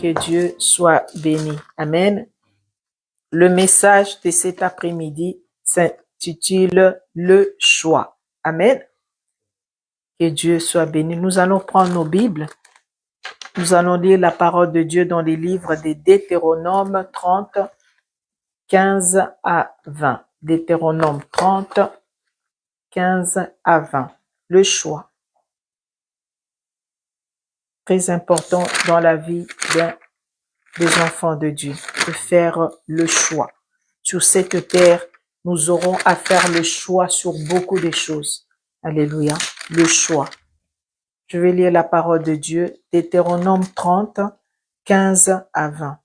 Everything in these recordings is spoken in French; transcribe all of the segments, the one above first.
Que Dieu soit béni. Amen. Le message de cet après-midi s'intitule Le choix. Amen. Que Dieu soit béni. Nous allons prendre nos Bibles. Nous allons lire la parole de Dieu dans les livres de Deutéronome 30, 15 à 20. Deutéronome 30, 15 à 20. Le choix. Très important dans la vie des enfants de Dieu, de faire le choix. Sur cette terre, nous aurons à faire le choix sur beaucoup de choses. Alléluia, le choix. Je vais lire la parole de Dieu, Deutéronome 30, 15 à 20.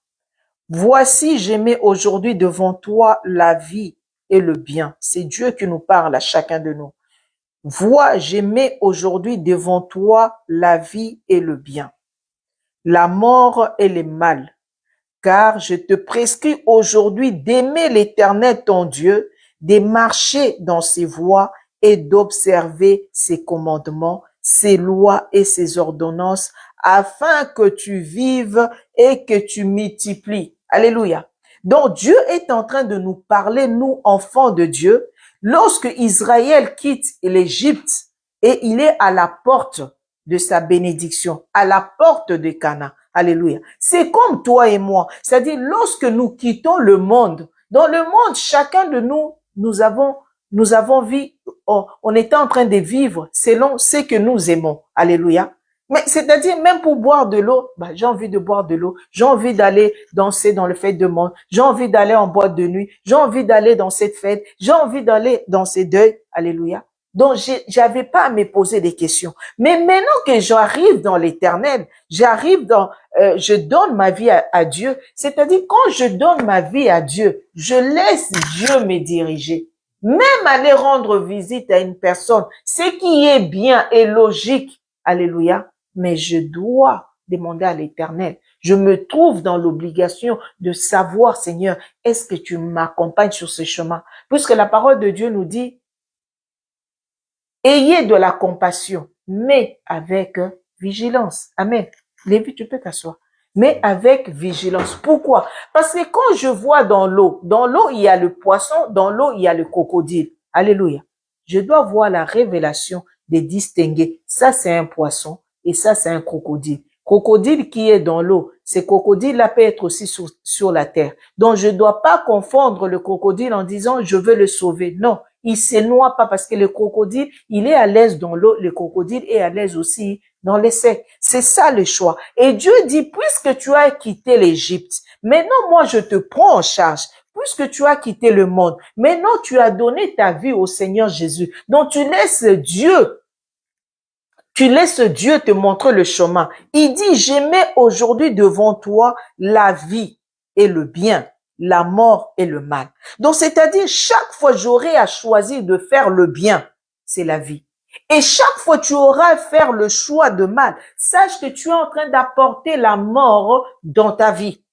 Voici, je mets aujourd'hui devant toi la vie et le bien. C'est Dieu qui nous parle à chacun de nous. Vois, je mets aujourd'hui devant toi la vie et le bien, la mort et le mal. Car je te prescris aujourd'hui d'aimer l'Éternel ton Dieu, de marcher dans ses voies et d'observer ses commandements, ses lois et ses ordonnances, afin que tu vives et que tu multiplies. Alléluia. Donc Dieu est en train de nous parler, nous, enfants de Dieu, lorsque Israël quitte l'Égypte et il est à la porte de sa bénédiction, à la porte de Canaan. Alléluia. C'est comme toi et moi. C'est-à-dire, lorsque nous quittons le monde, dans le monde, chacun de nous, nous avons vu, on était en train de vivre selon ce que nous aimons. Alléluia. Mais c'est-à-dire, même pour boire de l'eau, j'ai envie de boire de l'eau. J'ai envie d'aller danser dans le fête de monde. J'ai envie d'aller en boîte de nuit. J'ai envie d'aller dans cette fête. J'ai envie d'aller dans ces deuils. Alléluia. Donc, j'avais pas à me poser des questions. Mais maintenant que j'arrive dans l'éternel, je donne ma vie à Dieu. C'est-à-dire, quand je donne ma vie à Dieu, je laisse Dieu me diriger. Même aller rendre visite à une personne, ce qui est bien et logique. Alléluia. Mais je dois demander à l'éternel. Je me trouve dans l'obligation de savoir, Seigneur, est-ce que tu m'accompagnes sur ce chemin? Puisque la parole de Dieu nous dit, ayez de la compassion, mais avec vigilance. Amen. Lévi, tu peux t'asseoir. Mais avec vigilance. Pourquoi? Parce que quand je vois dans l'eau, il y a le poisson, dans l'eau, il y a le crocodile. Alléluia. Je dois voir la révélation de distinguer. Ça, c'est un poisson et ça, c'est un crocodile. Crocodile qui est dans l'eau, ce crocodile-là peut être aussi sur la terre. Donc, je ne dois pas confondre le crocodile en disant, je veux le sauver. Non. Il se noie pas parce que le crocodile, il est à l'aise dans l'eau, le crocodile est à l'aise aussi dans les secs. C'est ça le choix. Et Dieu dit, puisque tu as quitté l'Égypte, maintenant moi je te prends en charge. Puisque tu as quitté le monde, maintenant tu as donné ta vie au Seigneur Jésus. Donc tu laisses Dieu te montrer le chemin. Il dit, je mets aujourd'hui devant toi la vie et le bien, la mort et le mal. Donc, c'est-à-dire, chaque fois j'aurai à choisir de faire le bien, c'est la vie. Et chaque fois tu auras à faire le choix de mal, sache que tu es en train d'apporter la mort dans ta vie.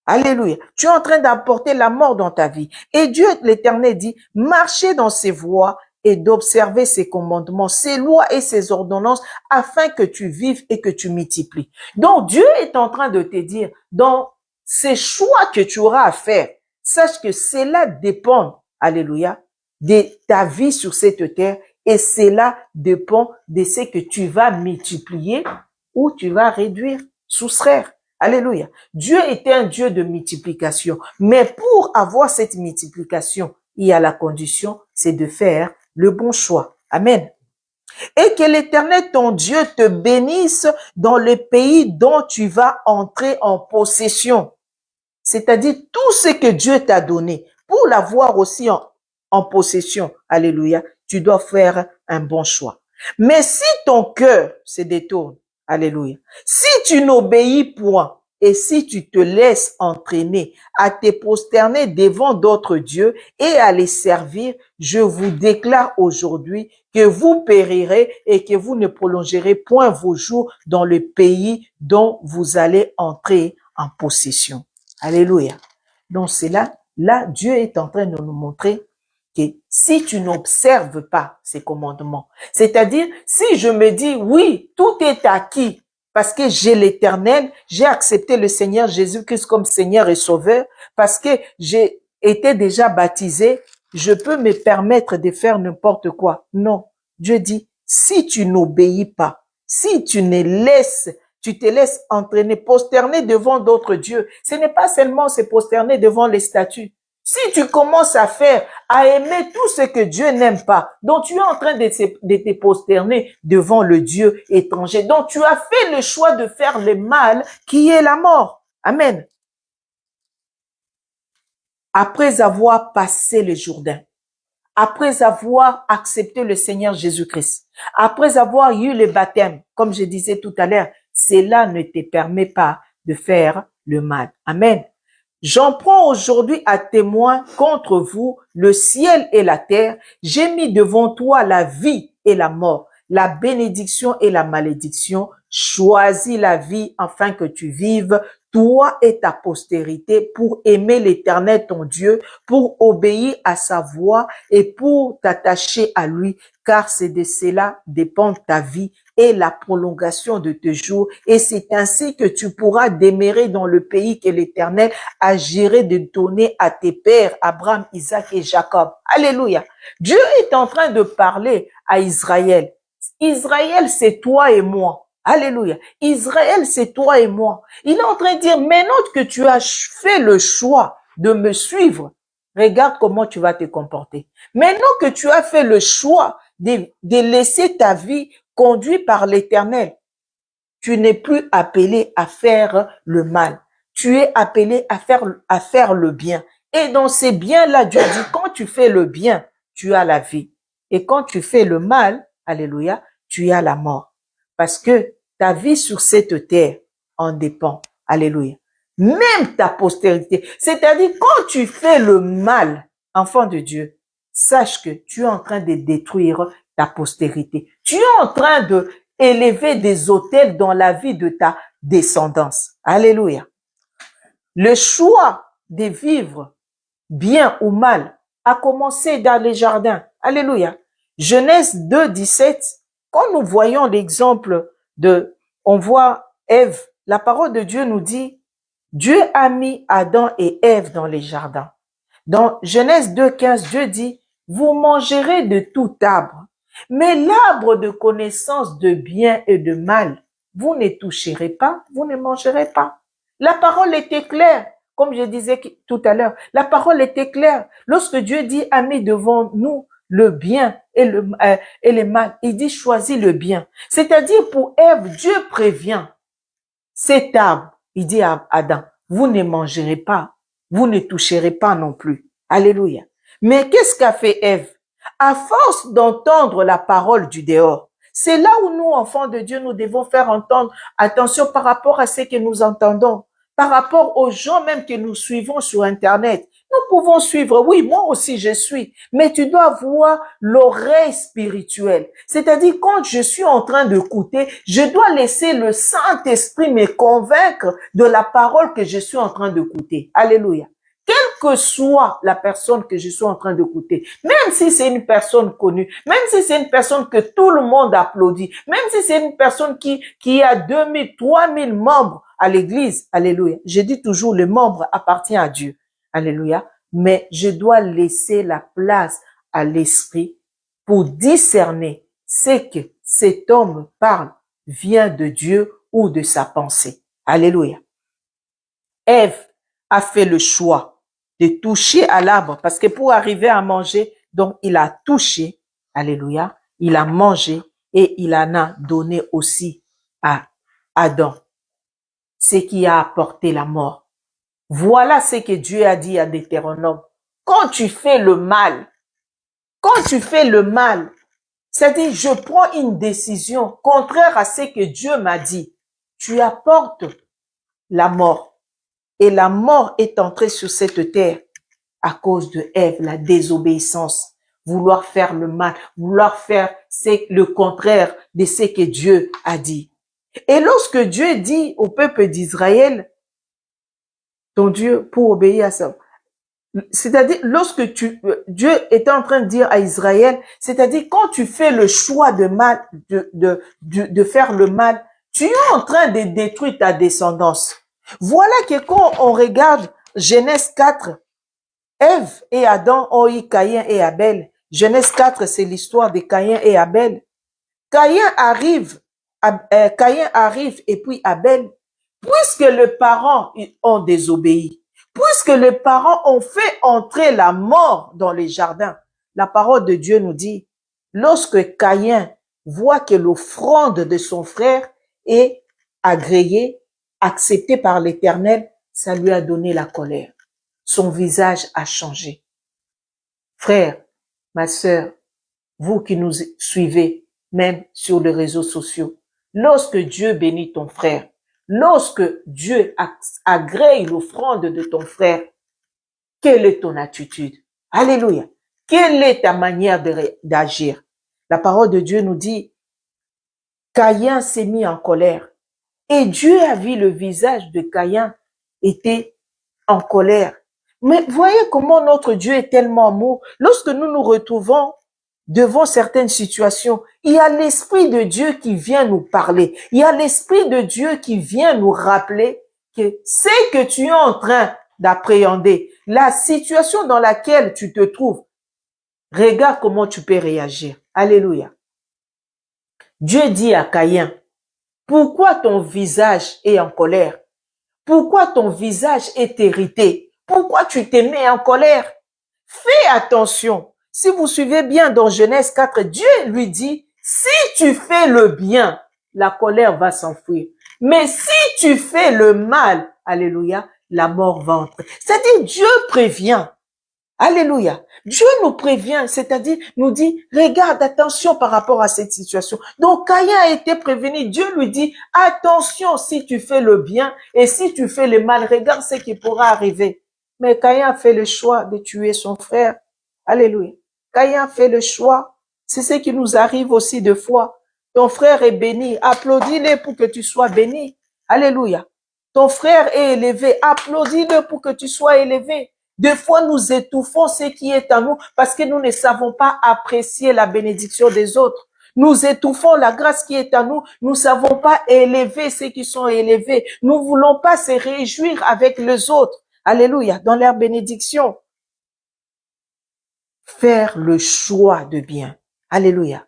Alléluia. Tu es en train d'apporter la mort dans ta vie. Et Dieu, l'Éternel, dit, marchez dans ses voies et d'observer ses commandements, ses lois et ses ordonnances, afin que tu vives et que tu multiplies. Donc, Dieu est en train de te dire, dans ces choix que tu auras à faire, sache que cela dépend, alléluia, de ta vie sur cette terre, et cela dépend de ce que tu vas multiplier ou tu vas réduire, soustraire. Alléluia. Dieu était un Dieu de multiplication. Mais pour avoir cette multiplication, il y a la condition, c'est de faire le bon choix. Amen. Et que l'Éternel, ton Dieu, te bénisse dans le pays dont tu vas entrer en possession. C'est-à-dire tout ce que Dieu t'a donné. Pour l'avoir aussi en possession, alléluia, tu dois faire un bon choix. Mais si ton cœur se détourne, alléluia, si tu n'obéis point et si tu te laisses entraîner à te prosterner devant d'autres dieux et à les servir, je vous déclare aujourd'hui que vous périrez et que vous ne prolongerez point vos jours dans le pays dont vous allez entrer en possession. Alléluia. Donc c'est là, Dieu est en train de nous montrer que si tu n'observes pas ces commandements, c'est-à-dire si je me dis oui, tout est acquis parce que j'ai l'Éternel, j'ai accepté le Seigneur Jésus-Christ comme Seigneur et Sauveur, parce que j'ai été déjà baptisé, je peux me permettre de faire n'importe quoi. Non. Dieu dit, si tu n'obéis pas, si tu te laisses entraîner, posterner devant d'autres dieux, ce n'est pas seulement se posterner devant les statues. Si tu commences à aimer tout ce que Dieu n'aime pas, donc tu es en train de te posterner devant le Dieu étranger. Donc tu as fait le choix de faire le mal qui est la mort. Amen. Après avoir passé le Jourdain, après avoir accepté le Seigneur Jésus-Christ, après avoir eu le baptême, comme je disais tout à l'heure, cela ne te permet pas de faire le mal. Amen. J'en prends aujourd'hui à témoin contre vous le ciel et la terre. J'ai mis devant toi la vie et la mort, la bénédiction et la malédiction. Choisis la vie afin que tu vives, toi et ta postérité, pour aimer l'Éternel ton Dieu, pour obéir à sa voix et pour t'attacher à lui, car c'est de cela dépend ta vie et la prolongation de tes jours. Et c'est ainsi que tu pourras demeurer dans le pays que l'Éternel a juré de donner à tes pères, Abraham, Isaac et Jacob. Alléluia. Dieu est en train de parler à Israël. Israël, c'est toi et moi. Alléluia. Israël, c'est toi et moi. Il est en train de dire, maintenant que tu as fait le choix de me suivre, regarde comment tu vas te comporter. Maintenant que tu as fait le choix de laisser ta vie conduite par l'Éternel, tu n'es plus appelé à faire le mal. Tu es appelé à faire le bien. Et dans ces biens-là, Dieu dit, quand tu fais le bien, tu as la vie. Et quand tu fais le mal, alléluia, tu as la mort. Parce que ta vie sur cette terre en dépend. Alléluia. Même ta postérité. C'est-à-dire, quand tu fais le mal, enfant de Dieu, sache que tu es en train de détruire ta postérité. Tu es en train de élever des autels dans la vie de ta descendance. Alléluia. Le choix de vivre bien ou mal a commencé dans les jardins. Alléluia. Genèse 2, 17, quand nous voyons l'exemple on voit Ève, la parole de Dieu nous dit, Dieu a mis Adam et Ève dans les jardins. Dans Genèse 2, 15, Dieu dit, vous mangerez de tout arbre, mais l'arbre de connaissance de bien et de mal, vous ne toucherez pas, vous ne mangerez pas. La parole était claire, comme je disais tout à l'heure. La parole était claire. Lorsque Dieu dit, a mis devant nous le bien et le mal, il dit, choisis le bien. C'est-à-dire, pour Ève, Dieu prévient cet arbre. Il dit à Adam, vous ne mangerez pas, vous ne toucherez pas non plus. Alléluia. Mais qu'est-ce qu'a fait Ève? À force d'entendre la parole du dehors, c'est là où nous, enfants de Dieu, nous devons faire entendre attention par rapport à ce que nous entendons, par rapport aux gens même que nous suivons sur Internet. Nous pouvons suivre, oui, moi aussi je suis, mais tu dois avoir l'oreille spirituelle. C'est-à-dire, quand je suis en train d'écouter, je dois laisser le Saint-Esprit me convaincre de la parole que je suis en train d'écouter. Alléluia. Quelle que soit la personne que je suis en train d'écouter, même si c'est une personne connue, même si c'est une personne que tout le monde applaudit, même si c'est une personne qui a 2000, 3000 membres à l'église, alléluia. Je dis toujours, le membre appartient à Dieu, alléluia. Mais je dois laisser la place à l'esprit pour discerner ce que cet homme parle vient de Dieu ou de sa pensée. Alléluia. Ève a fait le choix de toucher à l'arbre, parce que pour arriver à manger, donc il a touché, alléluia, il a mangé et il en a donné aussi à Adam, ce qui a apporté la mort. Voilà ce que Dieu a dit à Deutéronome. Quand tu fais le mal, c'est-à-dire je prends une décision contraire à ce que Dieu m'a dit, tu apportes la mort. Et la mort est entrée sur cette terre à cause de Ève, la désobéissance, vouloir faire le mal, vouloir faire le contraire de ce que Dieu a dit. Et lorsque Dieu dit au peuple d'Israël, ton Dieu, pour obéir à ça, c'est-à-dire lorsque Dieu était en train de dire à Israël, c'est-à-dire quand tu fais le choix de mal, de faire le mal, Tu es en train de détruire ta descendance. Voilà que quand on regarde Genèse 4, Ève et Adam ont eu Caïn et Abel. Genèse 4, c'est l'histoire de Caïn et Abel. Caïn arrive et puis Abel. Puisque les parents ont désobéi, puisque les parents ont fait entrer la mort dans les jardins, la parole de Dieu nous dit, lorsque Caïn voit que l'offrande de son frère est agréée, acceptée par l'Éternel, ça lui a donné la colère. Son visage a changé. Frère, ma sœur, vous qui nous suivez, même sur les réseaux sociaux, lorsque Dieu bénit ton frère, lorsque Dieu agrée l'offrande de ton frère, quelle est ton attitude? Alléluia. Quelle est ta manière d'agir? La parole de Dieu nous dit, Caïn s'est mis en colère. Et Dieu a vu le visage de Caïn était en colère. Mais voyez comment notre Dieu est tellement amour. Lorsque nous nous retrouvons devant certaines situations, il y a l'Esprit de Dieu qui vient nous parler. Il y a l'Esprit de Dieu qui vient nous rappeler que c'est que tu es en train d'appréhender, la situation dans laquelle tu te trouves, regarde comment tu peux réagir. Alléluia. Dieu dit à Caïn, pourquoi ton visage est en colère? Pourquoi ton visage est irrité? Pourquoi tu te mets en colère? Fais attention. Si vous suivez bien dans Genèse 4, Dieu lui dit, si tu fais le bien, la colère va s'enfuir. Mais si tu fais le mal, alléluia, la mort va entrer. C'est-à-dire, Dieu prévient. Alléluia. Dieu nous prévient, c'est-à-dire nous dit, regarde, attention par rapport à cette situation. Donc, Caïn a été prévenu. Dieu lui dit, attention si tu fais le bien et si tu fais le mal, regarde ce qui pourra arriver. Mais Caïn a fait le choix de tuer son frère. Alléluia. Caïn a fait le choix. C'est ce qui nous arrive aussi de fois. Ton frère est béni. Applaudis-le pour que tu sois béni. Alléluia. Ton frère est élevé. Applaudis-le pour que tu sois élevé. Des fois, nous étouffons ce qui est en nous parce que nous ne savons pas apprécier la bénédiction des autres. Nous étouffons la grâce qui est en nous. Nous ne savons pas élever ceux qui sont élevés. Nous ne voulons pas se réjouir avec les autres. Alléluia. Dans leur bénédiction. Faire le choix de bien. Alléluia.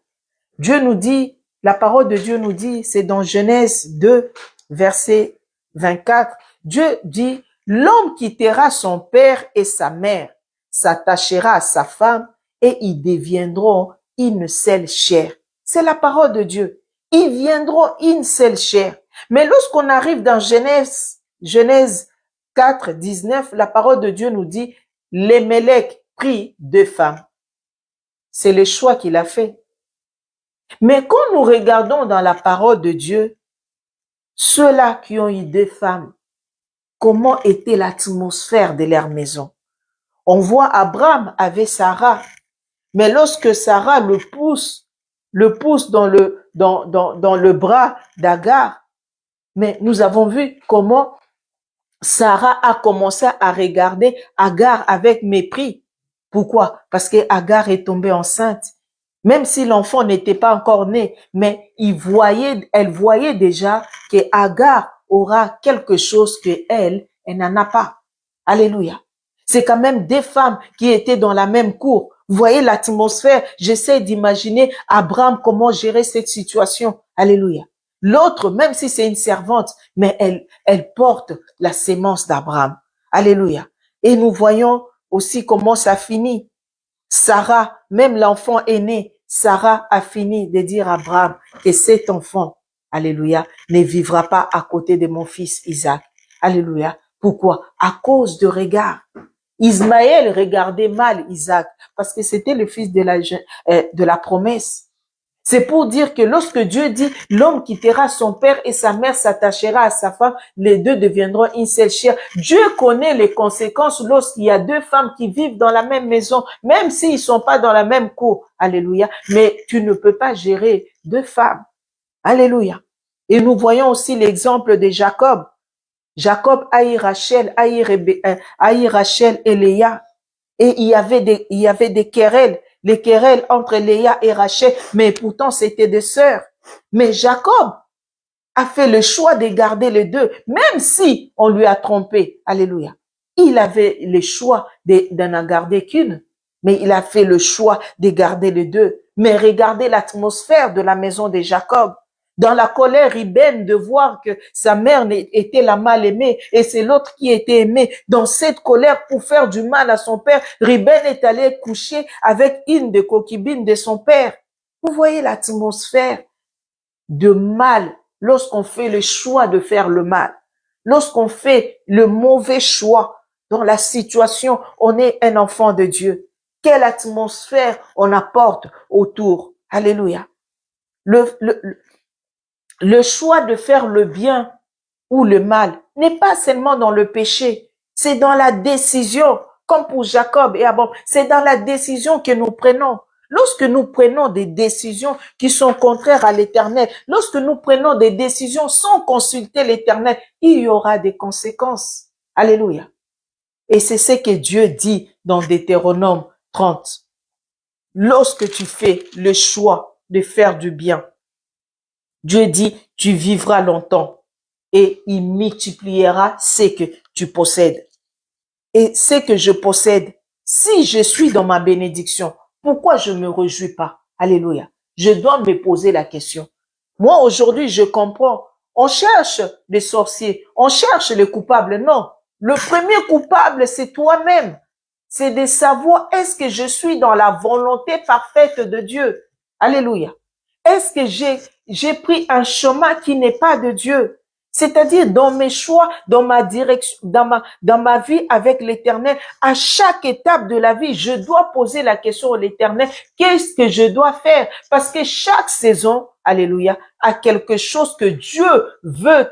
Dieu nous dit, la parole de Dieu nous dit, c'est dans Genèse 2, verset 24. Dieu dit, l'homme quittera son père et sa mère, s'attachera à sa femme et ils deviendront une seule chair. C'est la parole de Dieu. Ils viendront une seule chair. Mais lorsqu'on arrive dans Genèse 4, 19, la parole de Dieu nous dit, Lémélec prit 2 femmes. C'est le choix qu'il a fait. Mais quand nous regardons dans la parole de Dieu, ceux-là qui ont eu 2 femmes, comment était l'atmosphère de leur maison? On voit Abraham avec Sarah, mais lorsque Sarah le pousse dans le bras d'Agar, mais nous avons vu comment Sarah a commencé à regarder Agar avec mépris. Pourquoi? Parce que Agar est tombée enceinte. Même si l'enfant n'était pas encore né, mais elle voyait déjà que Agar aura quelque chose que elle n'en a pas. Alléluia. C'est quand même 2 femmes qui étaient dans la même cour. Vous voyez l'atmosphère. J'essaie d'imaginer Abraham comment gérer cette situation. Alléluia. L'autre, même si c'est une servante, mais elle porte la sémence d'Abraham. Alléluia. Et nous voyons aussi comment ça finit. Sarah, même l'enfant aîné, Sarah a fini de dire à Abraham que cet enfant, alléluia, ne vivra pas à côté de mon fils Isaac. Alléluia. Pourquoi? À cause de regard. Ismaël regardait mal Isaac parce que c'était le fils de la promesse. C'est pour dire que lorsque Dieu dit l'homme quittera son père et sa mère s'attachera à sa femme, les 2 deviendront une seule chair. Dieu connaît les conséquences lorsqu'il y a 2 femmes qui vivent dans la même maison, même s'ils sont pas dans la même cour. Alléluia. Mais tu ne peux pas gérer 2 femmes. Alléluia. Et nous voyons aussi l'exemple de Jacob. Jacob haït Rachel et Léa. Et il y avait des querelles. Les querelles entre Léa et Rachel, mais pourtant c'était des sœurs. Mais Jacob a fait le choix de garder les deux, même si on lui a trompé. Alléluia. Il avait le choix de n'en garder qu'une, mais il a fait le choix de garder les deux. Mais regardez l'atmosphère de la maison de Jacob. Dans la colère Ruben de voir que sa mère était la mal-aimée et c'est l'autre qui était aimé. Dans cette colère pour faire du mal à son père, Ruben est allé coucher avec une des concubines de son père. Vous voyez l'atmosphère de mal lorsqu'on fait le choix de faire le mal. Lorsqu'on fait le mauvais choix dans la situation, on est un enfant de Dieu. Quelle atmosphère on apporte autour. Alléluia. Le choix de faire le bien ou le mal n'est pas seulement dans le péché, c'est dans la décision, comme pour Jacob et Abraham, c'est dans la décision que nous prenons. Lorsque nous prenons des décisions qui sont contraires à l'Éternel, lorsque nous prenons des décisions sans consulter l'Éternel, il y aura des conséquences. Alléluia. Et c'est ce que Dieu dit dans Deutéronome 30. Lorsque tu fais le choix de faire du bien, Dieu dit, tu vivras longtemps et il multipliera ce que tu possèdes. Et ce que je possède, si je suis dans ma bénédiction, pourquoi je ne me réjouis pas? Alléluia. Je dois me poser la question. Moi, aujourd'hui, je comprends. On cherche les sorciers, on cherche les coupables. Non, le premier coupable, c'est toi-même. C'est de savoir, est-ce que je suis dans la volonté parfaite de Dieu? Alléluia. Est-ce que j'ai pris un chemin qui n'est pas de Dieu? C'est-à-dire dans mes choix, dans ma direction, dans ma vie avec l'Éternel, à chaque étape de la vie, je dois poser la question à l'Éternel, qu'est-ce que je dois faire? Parce que chaque saison, alléluia, a quelque chose que Dieu veut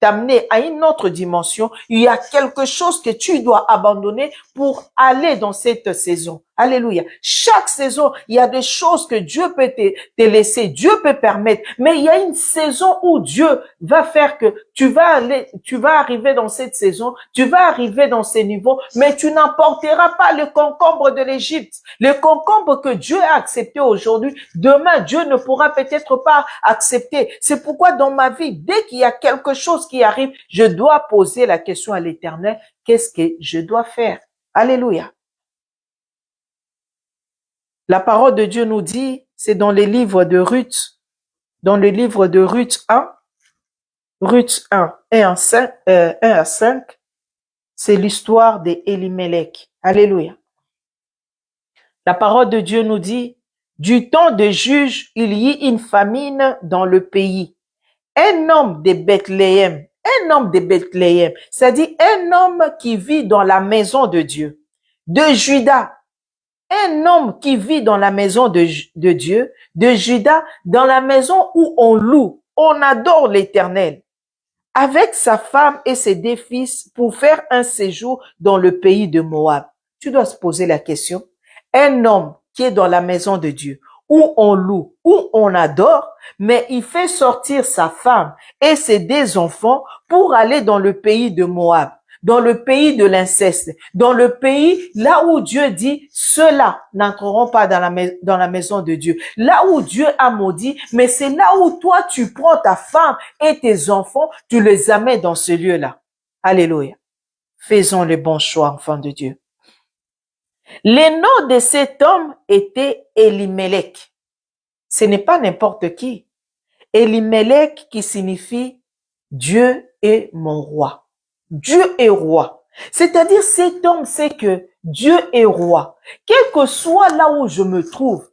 t'amener à une autre dimension. Il y a quelque chose que tu dois abandonner pour aller dans cette saison. Alléluia. Chaque saison, il y a des choses que Dieu peut te laisser, Dieu peut permettre, mais il y a une saison où Dieu va faire que tu vas arriver dans cette saison, tu vas arriver dans ces niveaux, mais tu n'emporteras pas le concombre de l'Égypte. Le concombre que Dieu a accepté aujourd'hui, demain, Dieu ne pourra peut-être pas accepter. C'est pourquoi dans ma vie, dès qu'il y a quelque chose qui arrive, je dois poser la question à l'Éternel, qu'est-ce que je dois faire? Alléluia. La parole de Dieu nous dit, c'est dans les livres de Ruth, dans le livre de Ruth 1, Ruth 1, 1 à 5, c'est l'histoire d'Elimelech. Alléluia. La parole de Dieu nous dit, du temps de juge, il y eut une famine dans le pays. Un homme de Bethléem, c'est-à-dire un homme qui vit dans la maison de Dieu, de Juda, un homme qui vit dans la maison de Dieu, de Juda, dans la maison où on loue, on adore l'Éternel, avec sa femme et ses deux fils pour faire un séjour dans le pays de Moab. Tu dois se poser la question. Un homme qui est dans la maison de Dieu, où on loue, où on adore, mais il fait sortir sa femme et ses deux enfants pour aller dans le pays de Moab, dans le pays de l'inceste, dans le pays là où Dieu dit, ceux-là n'entreront pas dans la maison de Dieu. Là où Dieu a maudit, mais c'est là où toi tu prends ta femme et tes enfants, tu les amènes dans ce lieu-là. Alléluia. Faisons le bon choix, enfants de Dieu. Le nom de cet homme était Elimelech. Ce n'est pas n'importe qui. Elimelech qui signifie Dieu est mon roi. Dieu est roi. C'est-à-dire cet homme sait que Dieu est roi. Quel que soit là où je me trouve,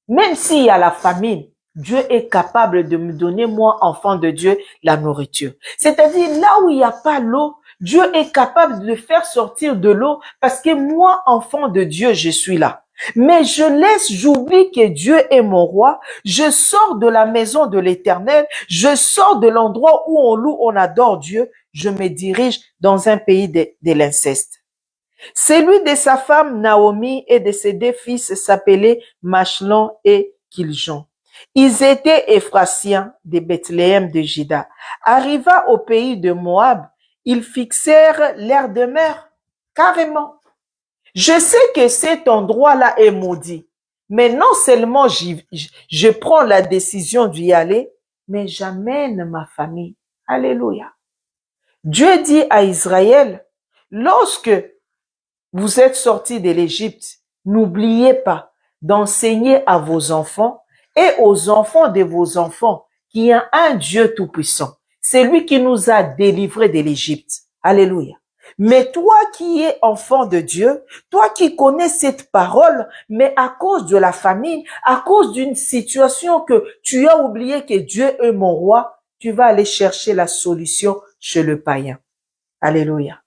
même s'il y a la famine, Dieu est capable de me donner, moi, enfant de Dieu, la nourriture. C'est-à-dire là où il n'y a pas l'eau, Dieu est capable de faire sortir de l'eau parce que moi, enfant de Dieu, je suis là. Mais j'oublie que Dieu est mon roi, je sors de la maison de l'Éternel, je sors de l'endroit où on loue, on adore Dieu, je me dirige dans un pays de l'inceste. Celui de sa femme Naomi et de ses deux fils s'appelait Machlon et Kiljon. Ils étaient Éphrasiens de Bethléem de Juda. Arriva au pays de Moab, ils fixèrent leur demeure, carrément. Je sais que cet endroit-là est maudit, mais non seulement je prends la décision d'y aller, mais j'amène ma famille. Alléluia. Dieu dit à Israël, lorsque vous êtes sortis de l'Égypte, n'oubliez pas d'enseigner à vos enfants et aux enfants de vos enfants qu'il y a un Dieu tout-puissant. C'est lui qui nous a délivrés de l'Égypte. Alléluia. Mais toi qui es enfant de Dieu, toi qui connais cette parole, mais à cause de la famine, à cause d'une situation que tu as oublié que Dieu est mon roi, tu vas aller chercher la solution chez le païen. Alléluia.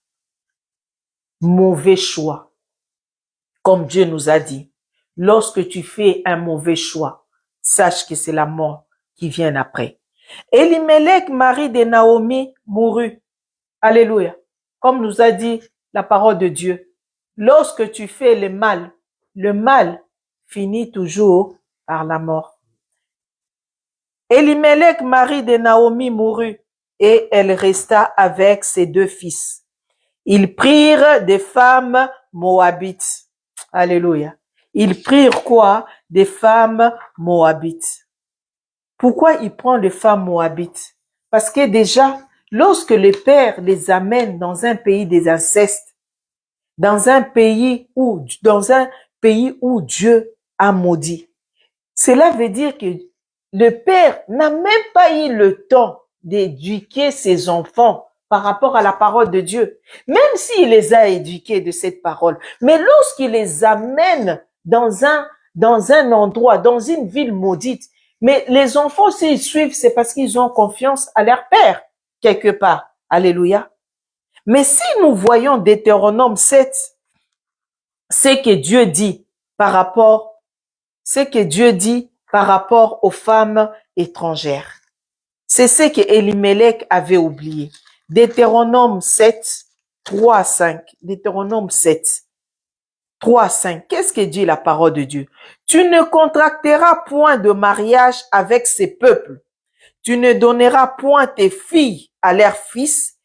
Mauvais choix. Comme Dieu nous a dit, lorsque tu fais un mauvais choix, sache que c'est la mort qui vient après. Elimelech, mari de Naomi, mourut. Alléluia. Comme nous a dit la parole de Dieu, lorsque tu fais le mal finit toujours par la mort. Elimelech, mari de Naomi, mourut et elle resta avec ses 2 fils. Ils prirent des femmes moabites. Alléluia. Ils prirent quoi? Des femmes moabites. Pourquoi ils prennent des femmes moabites? Parce que déjà, lorsque les pères les amènent dans un pays des incestes, dans un pays où Dieu a maudit, cela veut dire que le père n'a même pas eu le temps d'éduquer ses enfants par rapport à la parole de Dieu, même s'il les a éduqués de cette parole. Mais lorsqu'il les amène dans un endroit, dans une ville maudite, mais les enfants, s'ils suivent, c'est parce qu'ils ont confiance à leur père, quelque part. Alléluia. Mais si nous voyons Deutéronome 7, c'est que Dieu dit par rapport aux femmes étrangères. C'est ce que Elimelech avait oublié. Deutéronome 7, 3 à 5. Deutéronome 7, 3 à 5. Qu'est-ce que dit la parole de Dieu? Tu ne contracteras point de mariage avec ces peuples. Tu ne donneras point tes filles à leurs fils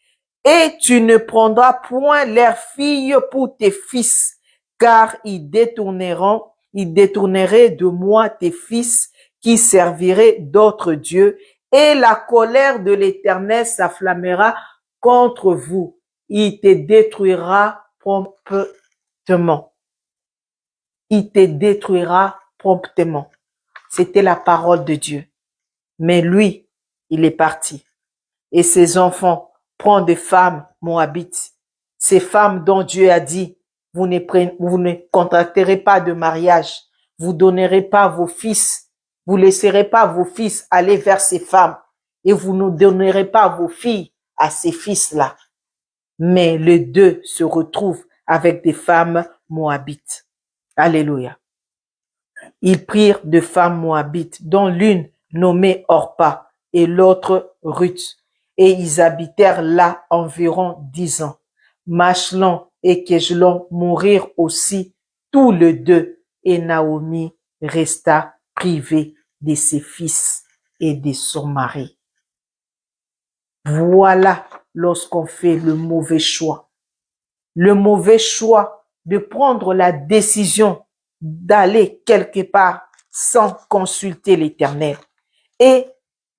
et tu ne prendras point leurs filles pour tes fils, car ils détourneraient de moi tes fils qui serviraient d'autres dieux, et la colère de l'Éternel s'enflammera contre vous. Il te détruira promptement. Il te détruira promptement. C'était la parole de Dieu. Mais lui, il est parti. Et ses enfants prennent des femmes moabites. Ces femmes dont Dieu a dit, vous ne contracterez pas de mariage. Vous donnerez pas vos fils. Vous laisserez pas vos fils aller vers ces femmes. Et vous ne donnerez pas vos filles à ces fils-là. Mais les deux se retrouvent avec des femmes moabites. Alléluia. Ils prirent deux femmes moabites, dont l'une nommée Orpa et l'autre Ruth. Et ils habitèrent là environ 10 ans. Machlon et Kéchlon mourirent aussi tous les deux, et Naomi resta privée de ses fils et de son mari. Voilà lorsqu'on fait le mauvais choix. Le mauvais choix de prendre la décision d'aller quelque part sans consulter l'Éternel. Et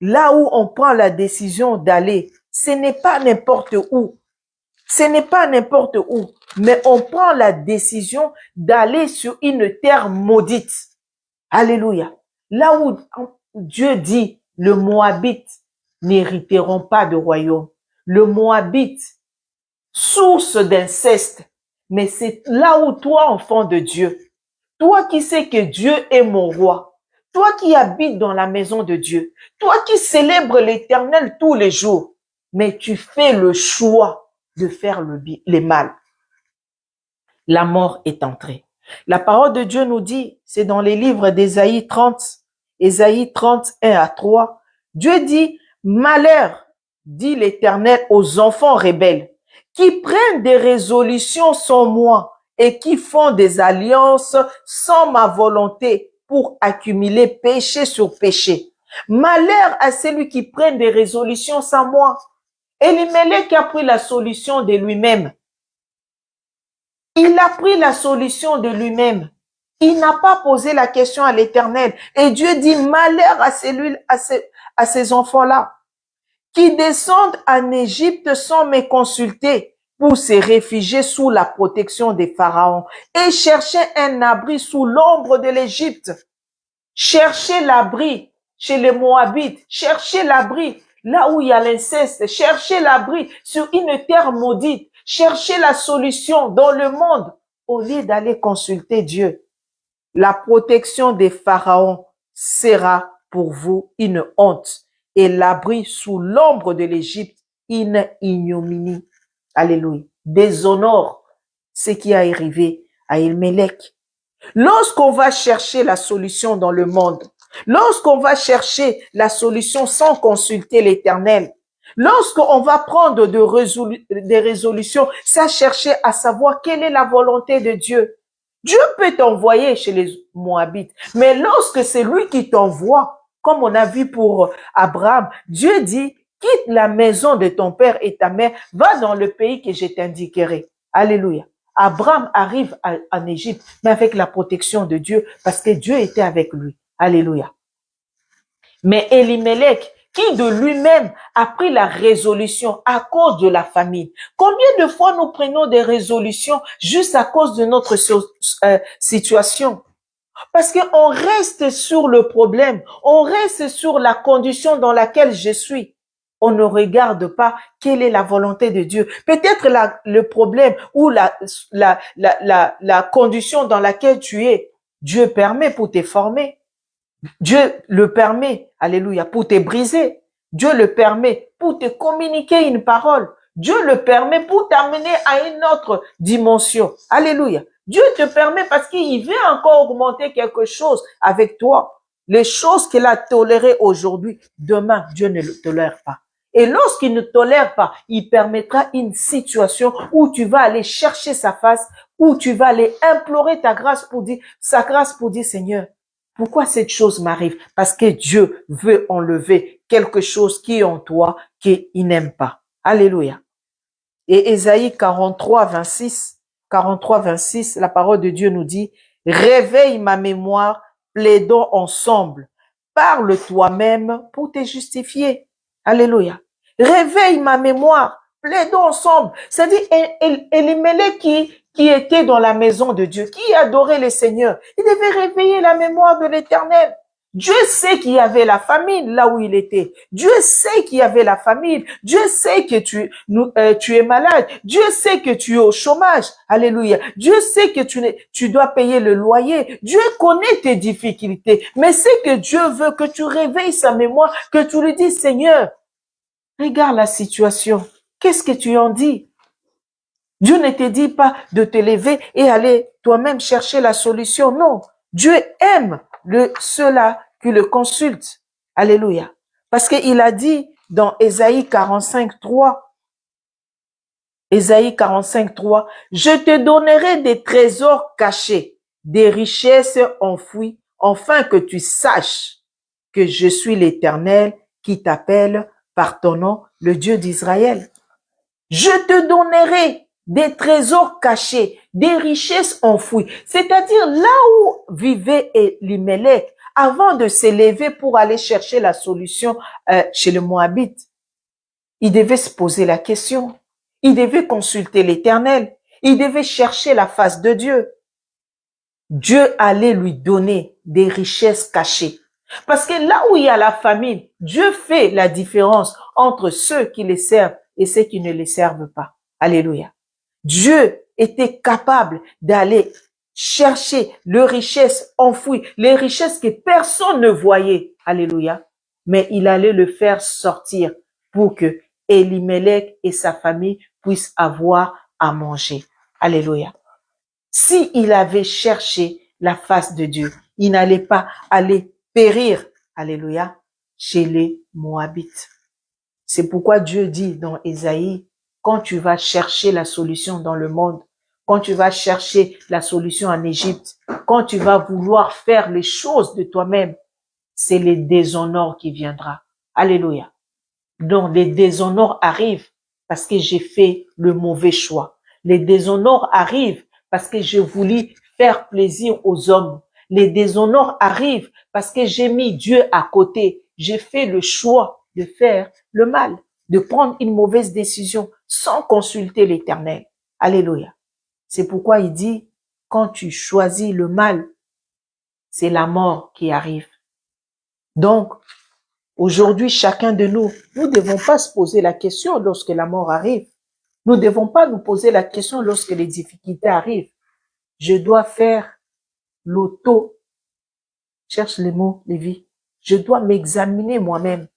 là où on prend la décision d'aller, ce n'est pas n'importe où. Ce n'est pas n'importe où, mais on prend la décision d'aller sur une terre maudite. Alléluia. Là où Dieu dit, le Moabite n'hériteront pas de royaume. Le Moabite, source d'inceste. Mais c'est là où toi, enfant de Dieu, toi qui sais que Dieu est mon roi, toi qui habites dans la maison de Dieu, toi qui célèbres l'Éternel tous les jours, mais tu fais le choix de faire le mal. La mort est entrée. La parole de Dieu nous dit, c'est dans les livres d'Ésaïe 30, Ésaïe 31 à 3, Dieu dit, malheur, dit l'Éternel aux enfants rebelles, qui prennent des résolutions sans moi et qui font des alliances sans ma volonté pour accumuler péché sur péché. Malheur à celui qui prend des résolutions sans moi. Elimelech a pris la solution de lui-même. Il a pris la solution de lui-même. Il n'a pas posé la question à l'Éternel. Et Dieu dit, malheur à ces enfants-là qui descendent en Égypte sans me consulter pour se réfugier sous la protection des pharaons et chercher un abri sous l'ombre de l'Égypte. Chercher l'abri chez les Moabites, chercher l'abri là où il y a l'inceste, chercher l'abri sur une terre maudite, chercher la solution dans le monde au lieu d'aller consulter Dieu. La protection des pharaons sera pour vous une honte et l'abri sous l'ombre de l'Égypte une ignominie. Alléluia. Déshonore ce qui est arrivé à Elimelech. Lorsqu'on va chercher la solution dans le monde, lorsqu'on va chercher la solution sans consulter l'Éternel, lorsqu'on va prendre des résolutions sans chercher à savoir quelle est la volonté de Dieu, Dieu peut t'envoyer chez les Moabites, mais lorsque c'est lui qui t'envoie, comme on a vu pour Abraham, Dieu dit, quitte la maison de ton père et ta mère, va dans le pays que je t'indiquerai. Alléluia. Abraham arrive en Égypte, mais avec la protection de Dieu, parce que Dieu était avec lui. Alléluia. Mais Elimelech, qui de lui-même a pris la résolution à cause de la famine. Combien de fois nous prenons des résolutions juste à cause de notre situation? Parce qu'on reste sur le problème, on reste sur la condition dans laquelle je suis. On ne regarde pas quelle est la volonté de Dieu. Peut-être le problème ou la condition dans laquelle tu es, Dieu permet pour te former. Dieu le permet, alléluia, pour te briser. Dieu le permet pour te communiquer une parole. Dieu le permet pour t'amener à une autre dimension. Alléluia. Dieu te permet parce qu'il veut encore augmenter quelque chose avec toi. Les choses qu'il a tolérées aujourd'hui, demain, Dieu ne le tolère pas. Et lorsqu'il ne tolère pas, il permettra une situation où tu vas aller chercher sa face, où tu vas aller implorer sa grâce pour dire, Seigneur, pourquoi cette chose m'arrive? Parce que Dieu veut enlever quelque chose qui est en toi, qu'il n'aime pas. Alléluia. Et Ésaïe 43, 26, la parole de Dieu nous dit, réveille ma mémoire, plaidons ensemble. Parle toi-même pour te justifier. Alléluia. Réveille ma mémoire, plaidons ensemble. C'est-à-dire, Elimelech qui était dans la maison de Dieu, qui adorait le Seigneur, il devait réveiller la mémoire de l'Éternel. Dieu sait qu'il y avait la famine là où il était. Dieu sait qu'il y avait la famine. Dieu sait que tu es malade. Dieu sait que tu es au chômage. Alléluia. Dieu sait que tu dois payer le loyer. Dieu connaît tes difficultés. Mais c'est que Dieu veut que tu réveilles sa mémoire, que tu lui dises, Seigneur, regarde la situation. Qu'est-ce que tu en dis? Dieu ne te dit pas de te lever et aller toi-même chercher la solution. Non. Dieu aime ceux-là qui le consultent. Alléluia. Parce qu'il a dit dans Ésaïe 45, 3, Ésaïe 45, 3, je te donnerai des trésors cachés, des richesses enfouies, afin que tu saches que je suis l'Éternel qui t'appelle par ton nom, le Dieu d'Israël. Je te donnerai des trésors cachés, des richesses enfouies. C'est-à-dire là où vivait Elimelech avant de s'élever pour aller chercher la solution chez le Moabite. Il devait se poser la question. Il devait consulter l'Éternel. Il devait chercher la face de Dieu. Dieu allait lui donner des richesses cachées. Parce que là où il y a la famine, Dieu fait la différence entre ceux qui les servent et ceux qui ne les servent pas. Alléluia. Dieu était capable d'aller chercher les richesses enfouies, les richesses que personne ne voyait. Alléluia. Mais il allait le faire sortir pour que Elimelech et sa famille puissent avoir à manger. Alléluia. Si il avait cherché la face de Dieu, il n'allait pas aller périr, alléluia, chez les Moabites. C'est pourquoi Dieu dit dans Ésaïe, quand tu vas chercher la solution dans le monde, quand tu vas chercher la solution en Égypte, quand tu vas vouloir faire les choses de toi-même, c'est les déshonneurs qui viendra. Alléluia. Donc, les déshonneurs arrivent parce que j'ai fait le mauvais choix. Les déshonneurs arrivent parce que j'ai voulu faire plaisir aux hommes. Les déshonneurs arrivent parce que j'ai mis Dieu à côté j'ai fait le choix de faire le mal, de prendre une mauvaise décision sans consulter l'Éternel. Alléluia. C'est pourquoi il dit, quand tu choisis le mal, c'est la mort qui arrive. Donc, aujourd'hui, chacun de nous, nous ne devons pas se poser la question lorsque la mort arrive. Nous ne devons pas nous poser la question lorsque les difficultés arrivent. Je dois faire l'auto, cherche les mots, Lévi. Je dois m'examiner moi-même.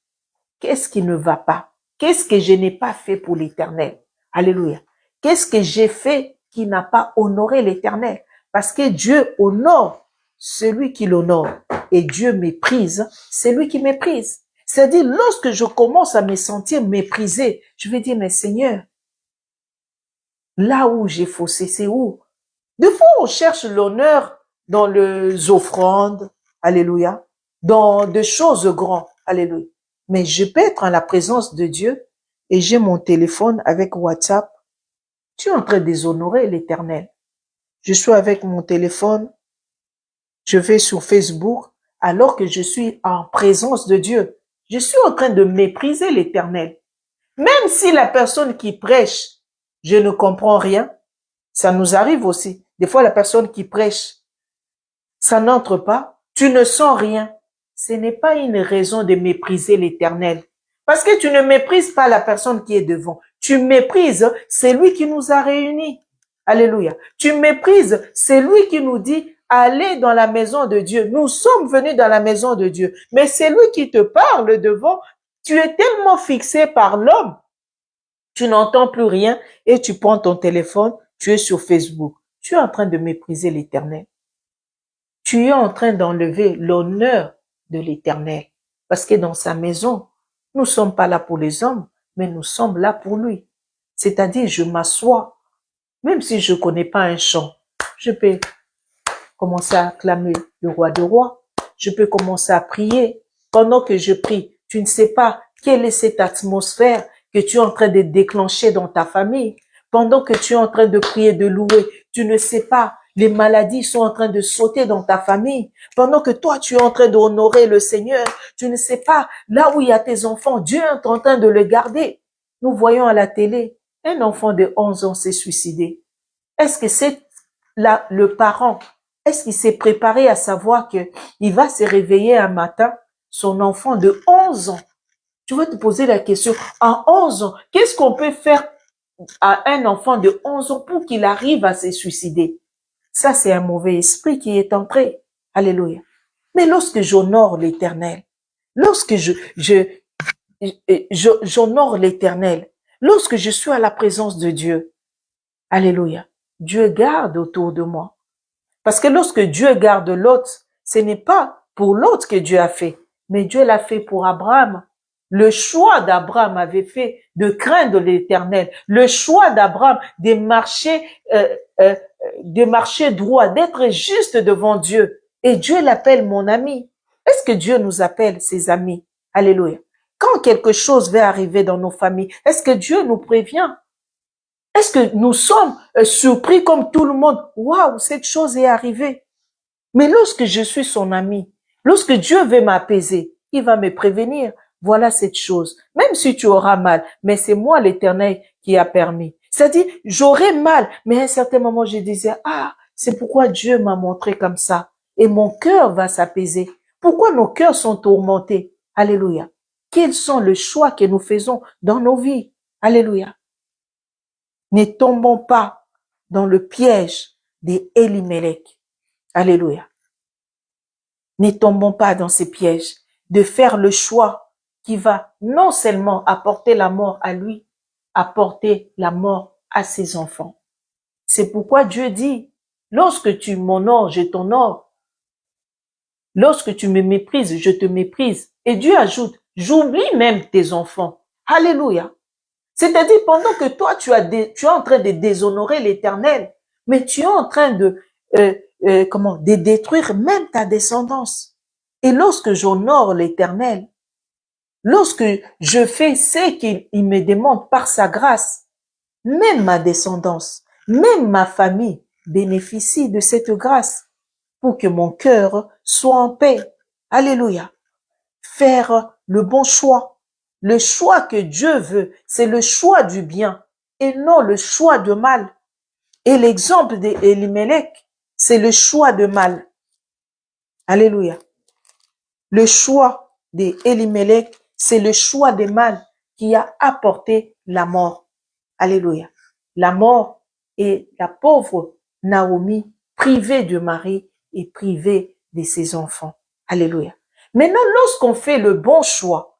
Qu'est-ce qui ne va pas? Qu'est-ce que je n'ai pas fait pour l'Éternel? Alléluia. Qu'est-ce que j'ai fait qui n'a pas honoré l'Éternel? Parce que Dieu honore celui qui l'honore et Dieu méprise celui qui méprise. C'est-à-dire, lorsque je commence à me sentir méprisé, je vais dire, mais Seigneur, là où j'ai faussé, c'est où? Des fois, on cherche l'honneur dans les offrandes, alléluia, dans des choses grandes, alléluia. Mais je peux être en la présence de Dieu et j'ai mon téléphone avec WhatsApp. Tu es en train de déshonorer l'Éternel. Je suis avec mon téléphone, je vais sur Facebook alors que je suis en présence de Dieu. Je suis en train de mépriser l'Éternel. Même si la personne qui prêche, je ne comprends rien, ça nous arrive aussi. Des fois, la personne qui prêche, ça n'entre pas, tu ne sens rien. Ce n'est pas une raison de mépriser l'Éternel. Parce que tu ne méprises pas la personne qui est devant. Tu méprises celui qui nous a réunis. Alléluia. Tu méprises celui qui nous dit, allez dans la maison de Dieu. Nous sommes venus dans la maison de Dieu. Mais celui qui te parle devant, tu es tellement fixé par l'homme, tu n'entends plus rien et tu prends ton téléphone, tu es sur Facebook. Tu es en train de mépriser l'Éternel. Tu es en train d'enlever l'honneur de l'Éternel. Parce que dans sa maison, nous ne sommes pas là pour les hommes, mais nous sommes là pour lui. C'est-à-dire, je m'assois, même si je ne connais pas un chant, je peux commencer à acclamer le roi des rois. Je peux commencer à prier. Pendant que je prie, tu ne sais pas quelle est cette atmosphère que tu es en train de déclencher dans ta famille. Pendant que tu es en train de prier, de louer, tu ne sais pas, les maladies sont en train de sauter dans ta famille. Pendant que toi, tu es en train d'honorer le Seigneur, tu ne sais pas, là où il y a tes enfants, Dieu est en train de le garder. Nous voyons à la télé, un enfant de 11 ans s'est suicidé. Est-ce que c'est le parent, est-ce qu'il s'est préparé à savoir que il va se réveiller un matin, son enfant de 11 ans? Tu vas te poser la question, à 11 ans, qu'est-ce qu'on peut faire à un enfant de 11 ans pour qu'il arrive à se suicider? Ça, c'est un mauvais esprit qui est entré. Alléluia. Mais lorsque j'honore l'Éternel, lorsque j'honore l'Éternel, lorsque je suis à la présence de Dieu, alléluia, Dieu garde autour de moi. Parce que lorsque Dieu garde l'autre, ce n'est pas pour l'autre que Dieu a fait, mais Dieu l'a fait pour Abraham. Le choix d'Abraham avait fait de craindre l'Éternel. Le choix d'Abraham de marcher droit, d'être juste devant Dieu. Et Dieu l'appelle mon ami. Est-ce que Dieu nous appelle ses amis? Alléluia. Quand quelque chose va arriver dans nos familles, est-ce que Dieu nous prévient? Est-ce que nous sommes surpris comme tout le monde? Waouh, cette chose est arrivée. Mais lorsque je suis son ami, lorsque Dieu veut m'apaiser, il va me prévenir. Voilà cette chose. Même si tu auras mal, mais c'est moi l'Éternel qui a permis. C'est-à-dire, j'aurais mal, mais à un certain moment, je disais, ah, c'est pourquoi Dieu m'a montré comme ça. Et mon cœur va s'apaiser. Pourquoi nos cœurs sont tourmentés? Alléluia. Quels sont les choix que nous faisons dans nos vies? Alléluia. Ne tombons pas dans le piège des Elimelech. Alléluia. Ne tombons pas dans ces pièges de faire le choix qui va non seulement apporter la mort à lui, apporter la mort à ses enfants. C'est pourquoi Dieu dit, lorsque tu m'honores, je t'honore. Lorsque tu me méprises, je te méprise. Et Dieu ajoute, j'oublie même tes enfants. Alléluia. C'est-à-dire, pendant que toi, tu es en train de déshonorer l'Éternel, mais tu es en train de détruire même ta descendance. Et lorsque j'honore l'Éternel, lorsque je fais ce qu'il me demande par sa grâce, même ma descendance, même ma famille bénéficie de cette grâce pour que mon cœur soit en paix. Alléluia. faire le bon choix. Le choix que Dieu veut, c'est le choix du bien et non le choix de mal. Et l'exemple d'Elimelech, c'est le choix de mal. Alléluia. Le choix d'Elimelech, c'est le choix de mal qui a apporté la mort. Alléluia. La mort et la pauvre Naomi, privée de mari et privée de ses enfants. Alléluia. Maintenant, lorsqu'on fait le bon choix,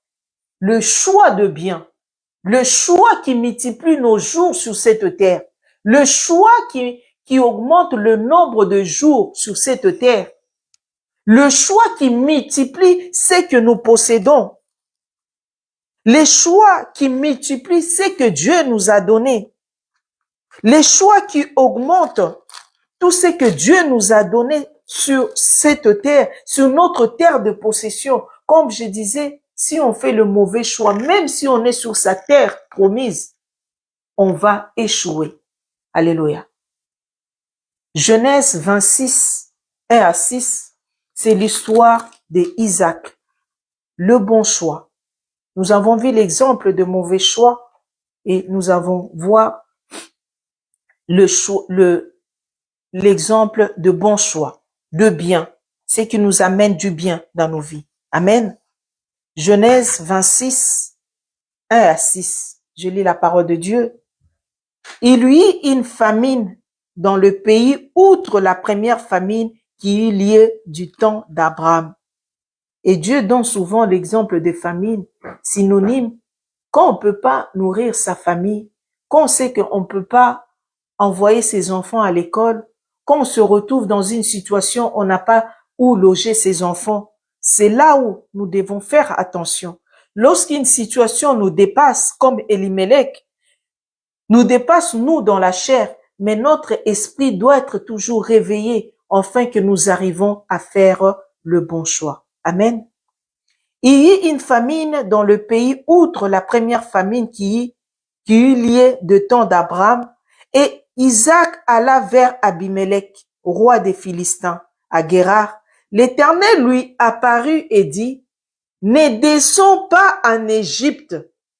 le choix de bien, le choix qui multiplie nos jours sur cette terre, le choix qui augmente le nombre de jours sur cette terre, le choix qui multiplie ce que nous possédons, les choix qui multiplient ce que Dieu nous a donné, les choix qui augmentent tout ce que Dieu nous a donné sur cette terre, sur notre terre de possession. Comme je disais, si on fait le mauvais choix, même si on est sur sa terre promise, on va échouer. Alléluia. Genèse 26, 1 à 6, c'est l'histoire d'Isaac, le bon choix. Nous avons vu l'exemple de mauvais choix et nous avons vu l'exemple de bon choix, de bien, ce qui nous amène du bien dans nos vies. Amen. Genèse 26, 1 à 6. Je lis la parole de Dieu. Il y eut une famine dans le pays, outre la première famine qui eut lieu du temps d'Abraham. Et Dieu donne souvent l'exemple de famine synonyme quand on peut pas nourrir sa famille, quand on sait qu'on peut pas envoyer ses enfants à l'école, quand on se retrouve dans une situation où on n'a pas où loger ses enfants. C'est là où nous devons faire attention. Lorsqu'une situation nous dépasse, comme Elimelech, nous dépasse nous dans la chair, mais notre esprit doit être toujours réveillé afin que nous arrivons à faire le bon choix. Amen. Il y eut une famine dans le pays, outre la première famine qui eut lieu de temps d'Abraham, et Isaac alla vers Abimelech, roi des Philistins, à Guérar. L'Éternel lui apparut et dit, ne descends pas en Égypte,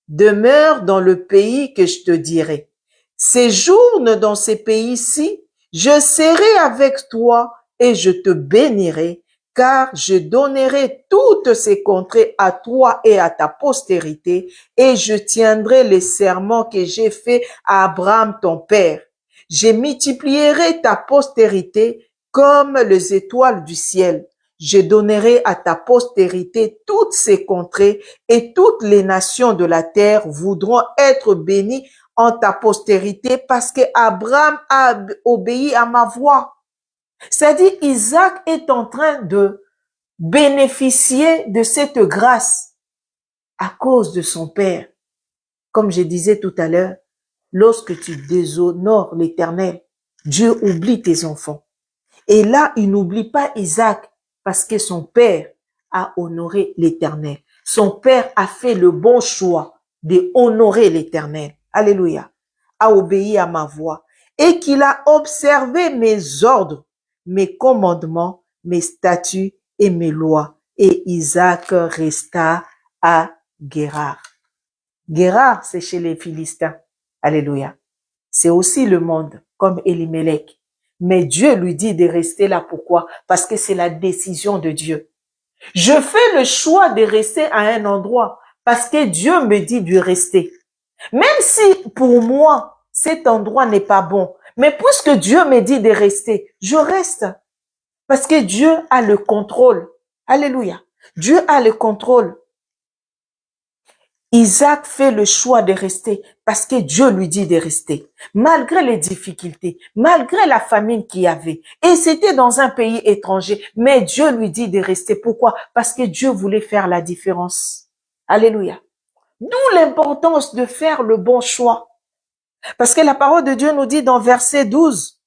demeure dans le pays que je te dirai. Séjourne dans ces pays-ci, je serai avec toi et je te bénirai, car je donnerai toutes ces contrées à toi et à ta postérité, et je tiendrai les serments que j'ai faits à Abraham ton père. Je multiplierai ta postérité comme les étoiles du ciel. Je donnerai à ta postérité toutes ces contrées, et toutes les nations de la terre voudront être bénies en ta postérité, parce que Abraham a obéi à ma voix. C'est-à-dire, Isaac est en train de bénéficier de cette grâce à cause de son père. Comme je disais tout à l'heure, lorsque tu déshonores l'Éternel, Dieu oublie tes enfants. Et là, il n'oublie pas Isaac parce que son père a honoré l'Éternel. Son père a fait le bon choix de honorer l'Éternel. Alléluia. A obéi à ma voix et qu'il a observé mes ordres, mes commandements, mes statuts et mes lois. Et Isaac resta à Guérar. Guérar, c'est chez les Philistins. Alléluia. C'est aussi le monde, comme Elimelech. Mais Dieu lui dit de rester là. Pourquoi? Parce que c'est la décision de Dieu. Je fais le choix de rester à un endroit parce que Dieu me dit de rester. Même si pour moi, cet endroit n'est pas bon. Mais puisque Dieu me dit de rester, je reste. Parce que Dieu a le contrôle. Alléluia. Dieu a le contrôle. Isaac fait le choix de rester parce que Dieu lui dit de rester, malgré les difficultés, malgré la famine qu'il y avait. Et c'était dans un pays étranger, mais Dieu lui dit de rester. Pourquoi? Parce que Dieu voulait faire la différence. Alléluia. D'où l'importance de faire le bon choix. Parce que la parole de Dieu nous dit dans verset 12,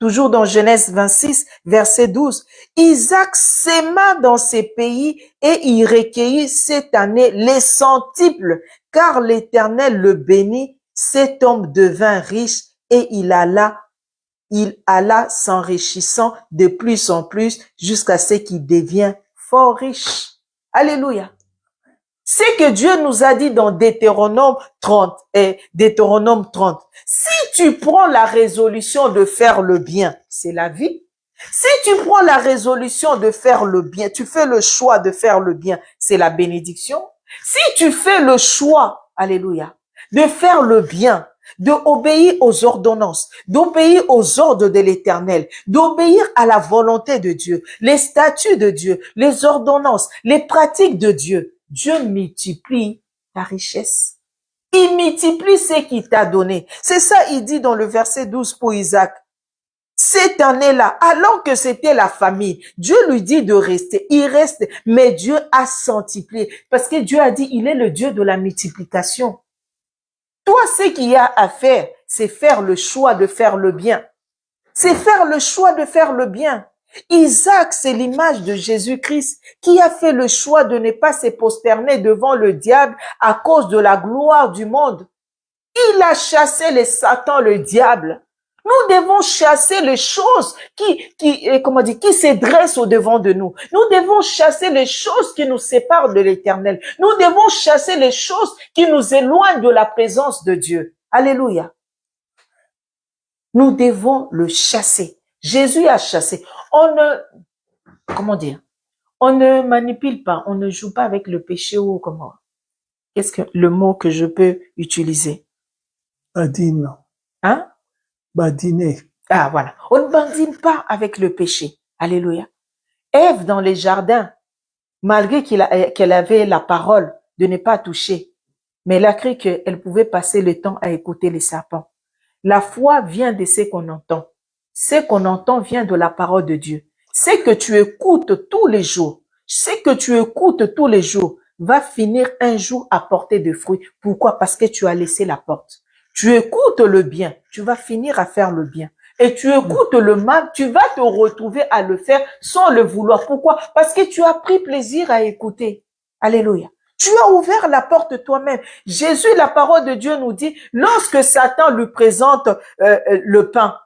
toujours dans Genèse 26, verset 12, Isaac sema dans ces pays et il recueillit cette année les centuples, car l'Éternel le bénit. Cet homme devint riche et il alla s'enrichissant de plus en plus jusqu'à ce qu'il devienne fort riche. Alléluia. C'est que Dieu nous a dit dans Deutéronome 30 et Deutéronome 30. Si tu prends la résolution de faire le bien, c'est la vie. Si tu prends la résolution de faire le bien, tu fais le choix de faire le bien, c'est la bénédiction. Si tu fais le choix, alléluia, de faire le bien, d'obéir aux ordonnances, d'obéir aux ordres de l'Éternel, d'obéir à la volonté de Dieu, les statuts de Dieu, les ordonnances, les pratiques de Dieu, Dieu multiplie ta richesse. Il multiplie ce qu'il t'a donné. C'est ça, il dit dans le verset 12 pour Isaac. Cette année-là, alors que c'était la famille, Dieu lui dit de rester. Il reste, mais Dieu a centuplié. Parce que Dieu a dit, il est le Dieu de la multiplication. Toi, ce qu'il y a à faire, c'est faire le choix de faire le bien. C'est faire le choix de faire le bien. Isaac, c'est l'image de Jésus-Christ qui a fait le choix de ne pas se prosterner devant le diable à cause de la gloire du monde. Il a chassé les Satan, le diable. Nous devons chasser les choses qui se dressent au devant de nous. Nous devons chasser les choses qui nous séparent de l'Éternel. Nous devons chasser les choses qui nous éloignent de la présence de Dieu. Alléluia. Nous devons le chasser. Jésus a chassé. On ne manipule pas, on ne joue pas avec le péché ou comment. Qu'est-ce que le mot que je peux utiliser? Badine. Hein? Badiner. Ah, voilà. On ne bandine pas avec le péché. Alléluia. Ève, dans les jardins, malgré qu'elle avait la parole de ne pas toucher, mais elle a cru qu'elle pouvait passer le temps à écouter les serpents. La foi vient de ce qu'on entend. Ce qu'on entend vient de la parole de Dieu. Ce que tu écoutes tous les jours, va finir un jour à porter de fruits. Pourquoi? Parce que tu as laissé la porte. Tu écoutes le bien, tu vas finir à faire le bien. Et tu écoutes le mal, tu vas te retrouver à le faire sans le vouloir. Pourquoi? Parce que tu as pris plaisir à écouter. Alléluia. Tu as ouvert la porte toi-même. Jésus, la parole de Dieu nous dit, lorsque Satan lui présente le pain,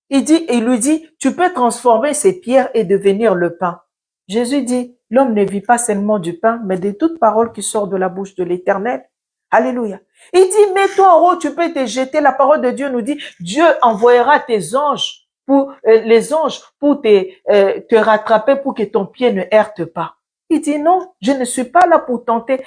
il lui dit, tu peux transformer ces pierres et devenir le pain. Jésus dit, l'homme ne vit pas seulement du pain, mais de toute parole qui sort de la bouche de l'Éternel. Alléluia. Il dit, mets-toi en haut, tu peux te jeter. La parole de Dieu nous dit, Dieu envoyera tes anges les anges pour te rattraper pour que ton pied ne heurte pas. Il dit non, je ne suis pas là pour tenter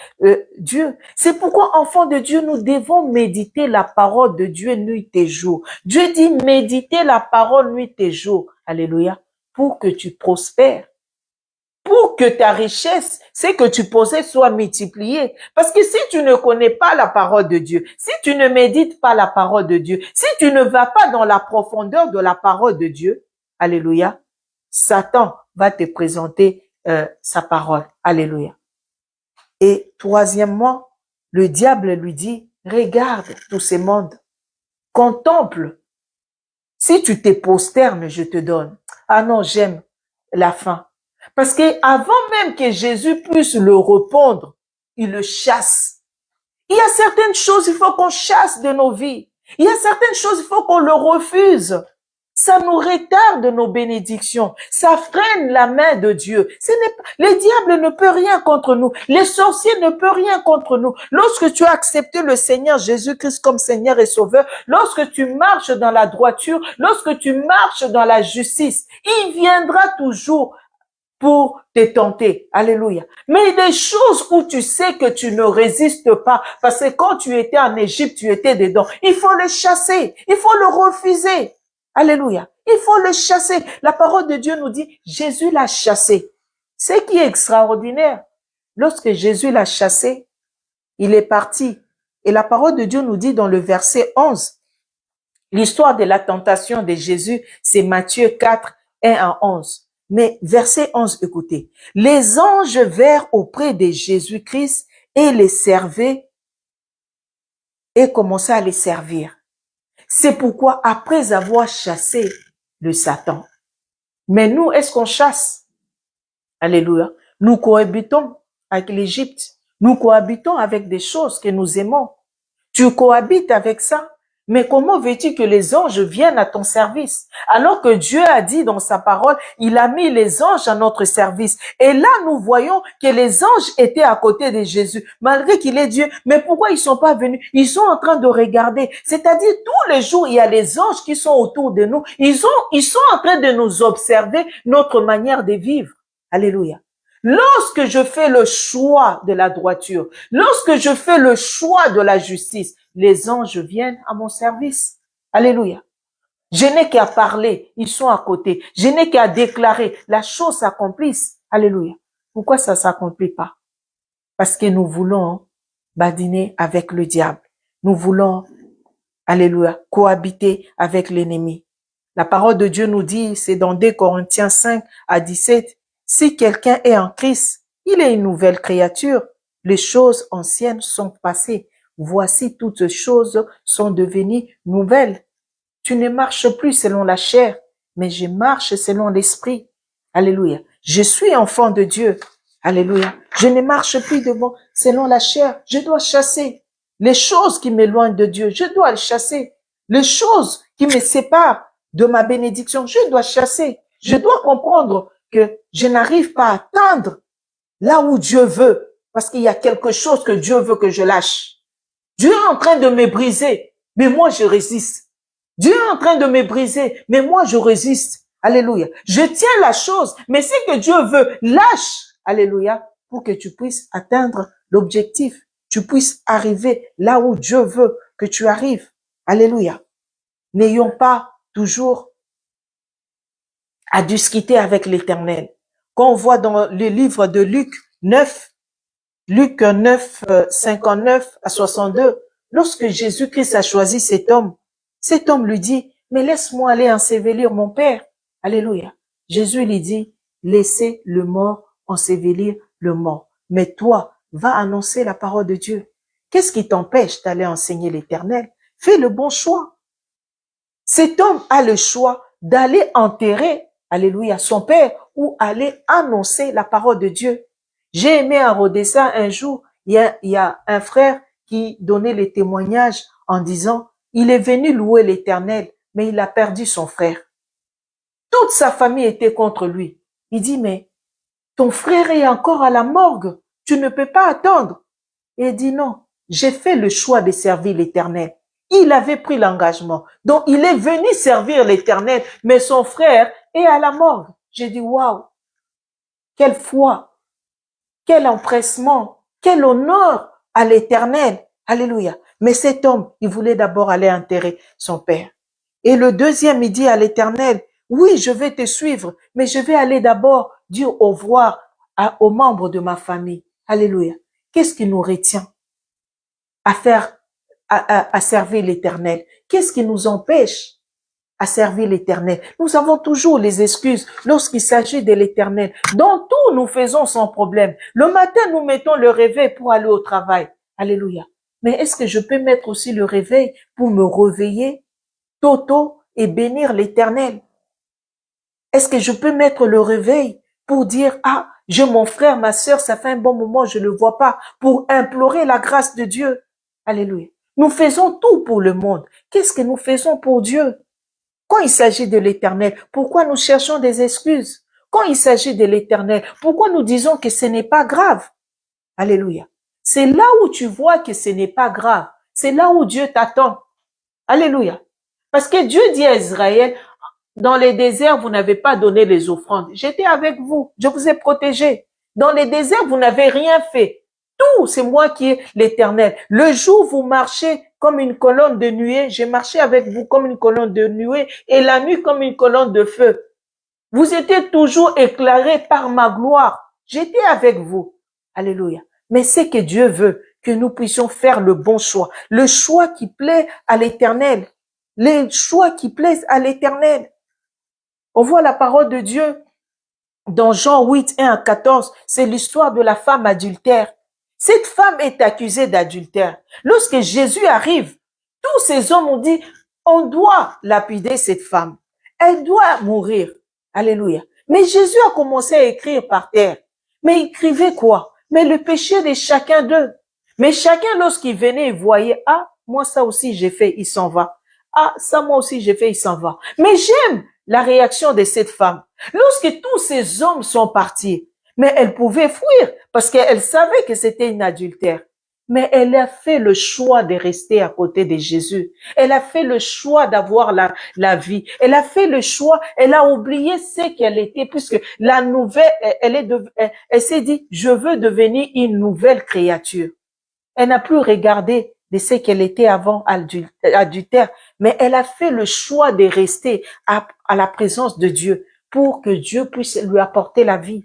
Dieu. C'est pourquoi, enfants de Dieu, nous devons méditer la parole de Dieu nuit et jour. Dieu dit méditer la parole nuit et jour. Alléluia. Pour que tu prospères. Pour que ta richesse, ce que tu possèdes, soit multipliée. Parce que si tu ne connais pas la parole de Dieu, si tu ne médites pas la parole de Dieu, si tu ne vas pas dans la profondeur de la parole de Dieu, alléluia, Satan va te présenter sa parole. Alléluia. Et troisièmement, le diable lui dit, regarde tous ces mondes, contemple. Si tu te prosternes, je te donne. Ah non, j'aime la fin. Parce que avant même que Jésus puisse le répondre, il le chasse. Il y a certaines choses, il faut qu'on chasse de nos vies. Il y a certaines choses, il faut qu'on le refuse. Ça nous retarde nos bénédictions. Ça freine la main de Dieu. Le diable ne peut rien contre nous. Les sorciers ne peuvent rien contre nous. Lorsque tu as accepté le Seigneur Jésus-Christ comme Seigneur et Sauveur, lorsque tu marches dans la droiture, lorsque tu marches dans la justice, il viendra toujours pour te tenter. Alléluia. Mais des choses où tu sais que tu ne résistes pas, parce que quand tu étais en Égypte, tu étais dedans. Il faut le chasser. Il faut le refuser. Alléluia. Il faut le chasser. La parole de Dieu nous dit, Jésus l'a chassé. Ce qui est extraordinaire, lorsque Jésus l'a chassé, il est parti. Et la parole de Dieu nous dit dans le verset 11, l'histoire de la tentation de Jésus, c'est Matthieu 4, 1 à 11. Mais verset 11, écoutez. Les anges vinrent auprès de Jésus-Christ et les servaient et commençaient à les servir. C'est pourquoi, après avoir chassé le Satan, mais nous, est-ce qu'on chasse? Alléluia. Nous cohabitons avec l'Égypte. Nous cohabitons avec des choses que nous aimons. Tu cohabites avec ça. Mais comment veux-tu que les anges viennent à ton service? Alors que Dieu a dit dans sa parole, il a mis les anges à notre service. Et là, nous voyons que les anges étaient à côté de Jésus, malgré qu'il est Dieu. Mais pourquoi ils sont pas venus? Ils sont en train de regarder. C'est-à-dire, tous les jours, il y a les anges qui sont autour de nous. Ils sont en train de nous observer notre manière de vivre. Alléluia. Lorsque je fais le choix de la droiture, lorsque je fais le choix de la justice, les anges viennent à mon service. Alléluia. Je n'ai qu'à parler, ils sont à côté. Je n'ai qu'à déclarer, la chose s'accomplisse. Alléluia. Pourquoi ça s'accomplit pas? Parce que nous voulons badiner avec le diable. Nous voulons, alléluia, cohabiter avec l'ennemi. La parole de Dieu nous dit, c'est dans 2 Corinthiens 5 à 17, si quelqu'un est en Christ, il est une nouvelle créature. Les choses anciennes sont passées. Voici toutes choses sont devenues nouvelles. Tu ne marches plus selon la chair, mais je marche selon l'esprit. Alléluia. Je suis enfant de Dieu. Alléluia. Je ne marche plus selon la chair. Je dois chasser les choses qui m'éloignent de Dieu. Je dois les chasser. Les choses qui me séparent de ma bénédiction, je dois chasser. Je dois comprendre que je n'arrive pas à atteindre là où Dieu veut, parce qu'il y a quelque chose que Dieu veut que je lâche. Dieu est en train de me briser, mais moi je résiste. Dieu est en train de me briser, mais moi je résiste. Alléluia. Je tiens la chose, mais ce que Dieu veut, lâche. Alléluia. Pour que tu puisses atteindre l'objectif. Tu puisses arriver là où Dieu veut que tu arrives. Alléluia. N'ayons pas toujours à discuter avec l'Éternel. Quand on voit dans le livre de Luc 9, 59 à 62, lorsque Jésus-Christ a choisi cet homme lui dit, mais laisse-moi aller ensevelir mon Père. Alléluia. Jésus lui dit, laissez le mort ensevelir le mort. Mais toi, va annoncer la parole de Dieu. Qu'est-ce qui t'empêche d'aller enseigner l'Éternel? Fais le bon choix. Cet homme a le choix d'aller enterrer, alléluia, son père ou aller annoncer la parole de Dieu. J'ai aimé à Rodessa un jour, il y a un frère qui donnait les témoignages en disant, il est venu louer l'Éternel, mais il a perdu son frère. Toute sa famille était contre lui. Il dit, mais ton frère est encore à la morgue, tu ne peux pas attendre. Et il dit, non, j'ai fait le choix de servir l'Éternel. Il avait pris l'engagement. Donc, il est venu servir l'Éternel, mais son frère est à la morgue. J'ai dit, waouh, quelle foi, quel empressement, quel honneur à l'Éternel. Alléluia. Mais cet homme, il voulait d'abord aller enterrer son père. Et le deuxième, il dit à l'Éternel, oui, je vais te suivre, mais je vais aller d'abord dire au revoir aux membres de ma famille. Alléluia. Qu'est-ce qui nous retient à servir l'Éternel? Qu'est-ce qui nous empêche à servir l'Éternel? Nous avons toujours les excuses lorsqu'il s'agit de l'Éternel. Dans tout, nous faisons sans problème. Le matin, nous mettons le réveil pour aller au travail. Alléluia. Mais est-ce que je peux mettre aussi le réveil pour me réveiller tôt et bénir l'Éternel? Est-ce que je peux mettre le réveil pour dire, ah, mon frère, ma sœur, ça fait un bon moment, je ne le vois pas, pour implorer la grâce de Dieu? Alléluia. Nous faisons tout pour le monde. Qu'est-ce que nous faisons pour Dieu? Quand il s'agit de l'Éternel, pourquoi nous cherchons des excuses? Quand il s'agit de l'Éternel, pourquoi nous disons que ce n'est pas grave? Alléluia. C'est là où tu vois que ce n'est pas grave. C'est là où Dieu t'attend. Alléluia. Parce que Dieu dit à Israël, dans les déserts, vous n'avez pas donné les offrandes. J'étais avec vous. Je vous ai protégé. Dans les déserts, vous n'avez rien fait. Tout, c'est moi qui est l'Éternel. Le jour, vous marchez comme une colonne de nuée. J'ai marché avec vous comme une colonne de nuée et la nuit comme une colonne de feu. Vous étiez toujours éclairés par ma gloire. J'étais avec vous. Alléluia. Mais c'est que Dieu veut que nous puissions faire le bon choix. Le choix qui plaît à l'Éternel. Les choix qui plaisent à l'Éternel. On voit la parole de Dieu dans Jean 8, 1 à 14. C'est l'histoire de la femme adultère. Cette femme est accusée d'adultère. Lorsque Jésus arrive, tous ces hommes ont dit, on doit lapider cette femme. Elle doit mourir. Alléluia. Mais Jésus a commencé à écrire par terre. Mais il écrivait quoi? Mais le péché de chacun d'eux. Mais chacun, lorsqu'il venait, il voyait, ah, moi ça aussi j'ai fait, il s'en va. Ah, ça moi aussi j'ai fait, il s'en va. Mais j'aime la réaction de cette femme. Lorsque tous ces hommes sont partis, mais elle pouvait fuir parce qu'elle savait que c'était une adultère. Mais elle a fait le choix de rester à côté de Jésus. Elle a fait le choix d'avoir la vie. Elle a fait le choix, elle a oublié ce qu'elle était, puisque la nouvelle, elle s'est dit, je veux devenir une nouvelle créature. Elle n'a plus regardé de ce qu'elle était avant adultère, mais elle a fait le choix de rester à la présence de Dieu pour que Dieu puisse lui apporter la vie.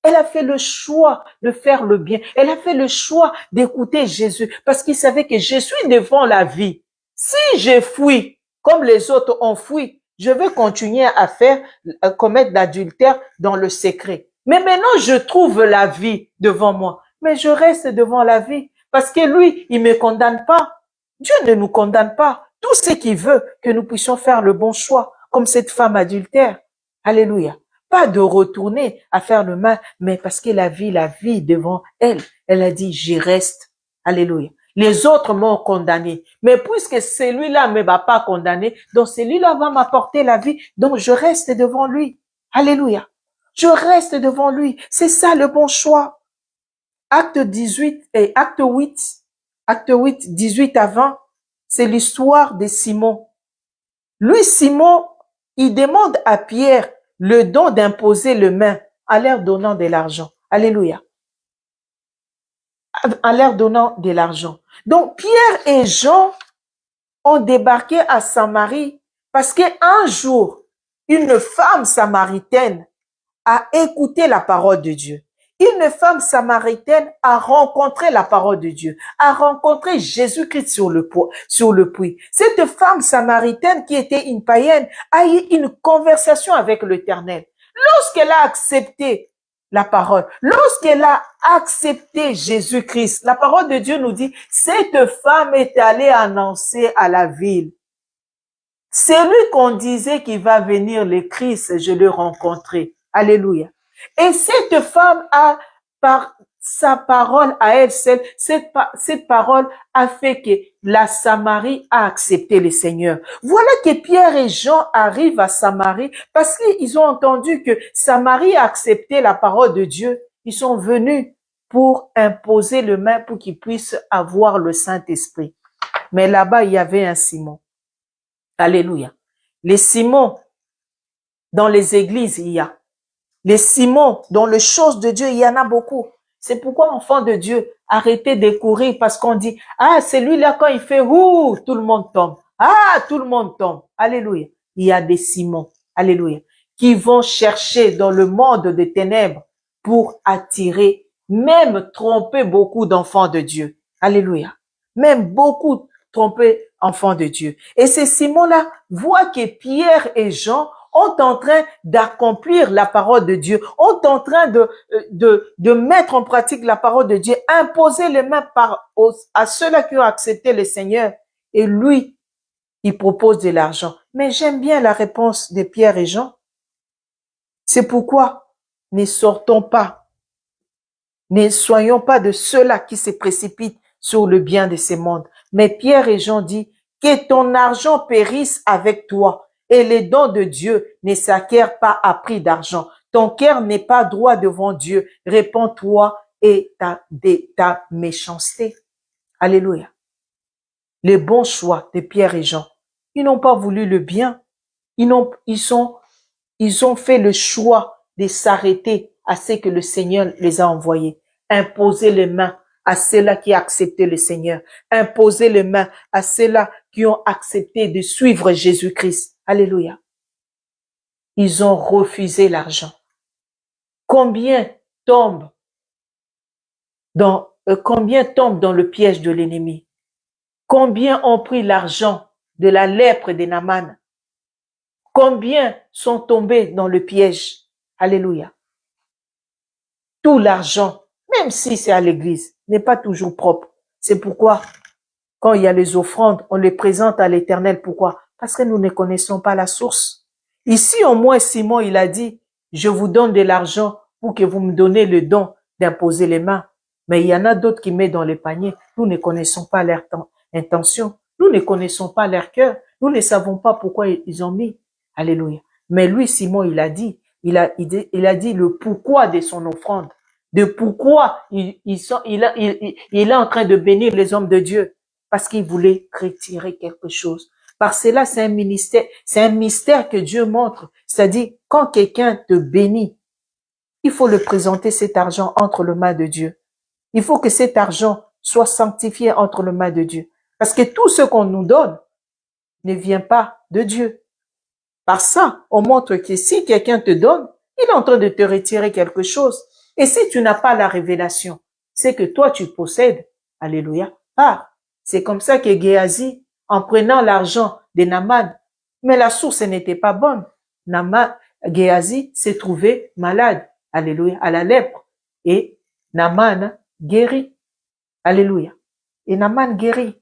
Elle a fait le choix de faire le bien. Elle a fait le choix d'écouter Jésus parce qu'il savait que je suis devant la vie. Si je fuis comme les autres ont fui, je vais continuer à commettre l'adultère dans le secret. Mais maintenant, je trouve la vie devant moi. Mais je reste devant la vie parce que lui, il me condamne pas. Dieu ne nous condamne pas. Tout ce qu'il veut, que nous puissions faire le bon choix, comme cette femme adultère. Alléluia. Pas de retourner à faire le mal, mais parce qu'elle a vu la vie devant elle. Elle a dit, j'y reste. Alléluia. Les autres m'ont condamné. Mais puisque celui-là ne m'a pas condamné, donc celui-là va m'apporter la vie. Donc je reste devant lui. Alléluia. Je reste devant lui. C'est ça le bon choix. Acte 18 et acte 8, 18 à 20, c'est l'histoire de Simon. Lui, Simon, il demande à Pierre le don d'imposer le main en leur donnant de l'argent. Alléluia. En leur donnant de l'argent. Donc, Pierre et Jean ont débarqué à Samarie parce qu'un jour, une femme samaritaine a écouté la parole de Dieu. Une femme samaritaine a rencontré la parole de Dieu, a rencontré Jésus-Christ sur le puits. Cette femme samaritaine qui était une païenne a eu une conversation avec l'Éternel. Lorsqu'elle a accepté la parole, lorsqu'elle a accepté Jésus-Christ, la parole de Dieu nous dit, cette femme est allée annoncer à la ville. Celui qu'on disait qu'il va venir, le Christ, je l'ai rencontré. Alléluia. Et cette femme a, par sa parole à elle seule, cette parole a fait que la Samarie a accepté le Seigneur. Voilà que Pierre et Jean arrivent à Samarie parce qu'ils ont entendu que Samarie a accepté la parole de Dieu. Ils sont venus pour imposer le main pour qu'ils puissent avoir le Saint-Esprit. Mais là-bas, il y avait un Simon. Alléluia. Les Simons, dans les églises, il y a. Les Simons, dans les choses de Dieu, il y en a beaucoup. C'est pourquoi, enfants de Dieu, arrêtez de courir parce qu'on dit, ah, celui-là, quand il fait, ouh, tout le monde tombe. Ah, tout le monde tombe. Alléluia. Il y a des Simons, alléluia, qui vont chercher dans le monde des ténèbres pour attirer, même tromper beaucoup d'enfants de Dieu. Alléluia. Même beaucoup tromper enfants de Dieu. Et ces Simons-là voient que Pierre et Jean sont en train d'accomplir la parole de Dieu, sont en train de mettre en pratique la parole de Dieu, imposer les mains à ceux-là qui ont accepté le Seigneur. Et lui, il propose de l'argent. Mais j'aime bien la réponse de Pierre et Jean. C'est pourquoi ne sortons pas, ne soyons pas de ceux-là qui se précipitent sur le bien de ce monde. Mais Pierre et Jean disent que ton argent périsse avec toi. Et les dons de Dieu ne s'acquièrent pas à prix d'argent. Ton cœur n'est pas droit devant Dieu. Réponds-toi et ta méchanceté. Alléluia. Les bons choix de Pierre et Jean. Ils n'ont pas voulu le bien. Ils ont fait le choix de s'arrêter à ce que le Seigneur les a envoyés. Imposer les mains à ceux-là qui ont accepté le Seigneur. Imposer les mains à ceux-là qui ont accepté de suivre Jésus-Christ. Alléluia. Ils ont refusé l'argent. Combien tombent dans le piège de l'ennemi? Combien ont pris l'argent de la lèpre de Naaman? Combien sont tombés dans le piège? Alléluia. Tout l'argent, même si c'est à l'église, n'est pas toujours propre. C'est pourquoi, quand il y a les offrandes, on les présente à l'Éternel. Pourquoi? Parce que nous ne connaissons pas la source. Ici, au moins, Simon, il a dit, je vous donne de l'argent pour que vous me donnez le don d'imposer les mains. Mais il y en a d'autres qui mettent dans les paniers. Nous ne connaissons pas intentions. Nous ne connaissons pas leur cœur. Nous ne savons pas pourquoi ils ont mis. Alléluia. Mais lui, Simon, il a dit le pourquoi de son offrande. De pourquoi il est en train de bénir les hommes de Dieu. Parce qu'il voulait retirer quelque chose. Par cela, c'est un mystère que Dieu montre. C'est-à-dire, quand quelqu'un te bénit, il faut le présenter cet argent entre les mains de Dieu. Il faut que cet argent soit sanctifié entre les mains de Dieu. Parce que tout ce qu'on nous donne ne vient pas de Dieu. Par ça, on montre que si quelqu'un te donne, il est en train de te retirer quelque chose. Et si tu n'as pas la révélation, c'est que toi tu possèdes. Alléluia. C'est comme ça que Géasi, en prenant l'argent de Naaman, mais la source n'était pas bonne. Géasi s'est trouvé malade. Alléluia. À la lèpre. Et Naaman guérit. Alléluia. Et Naaman guérit.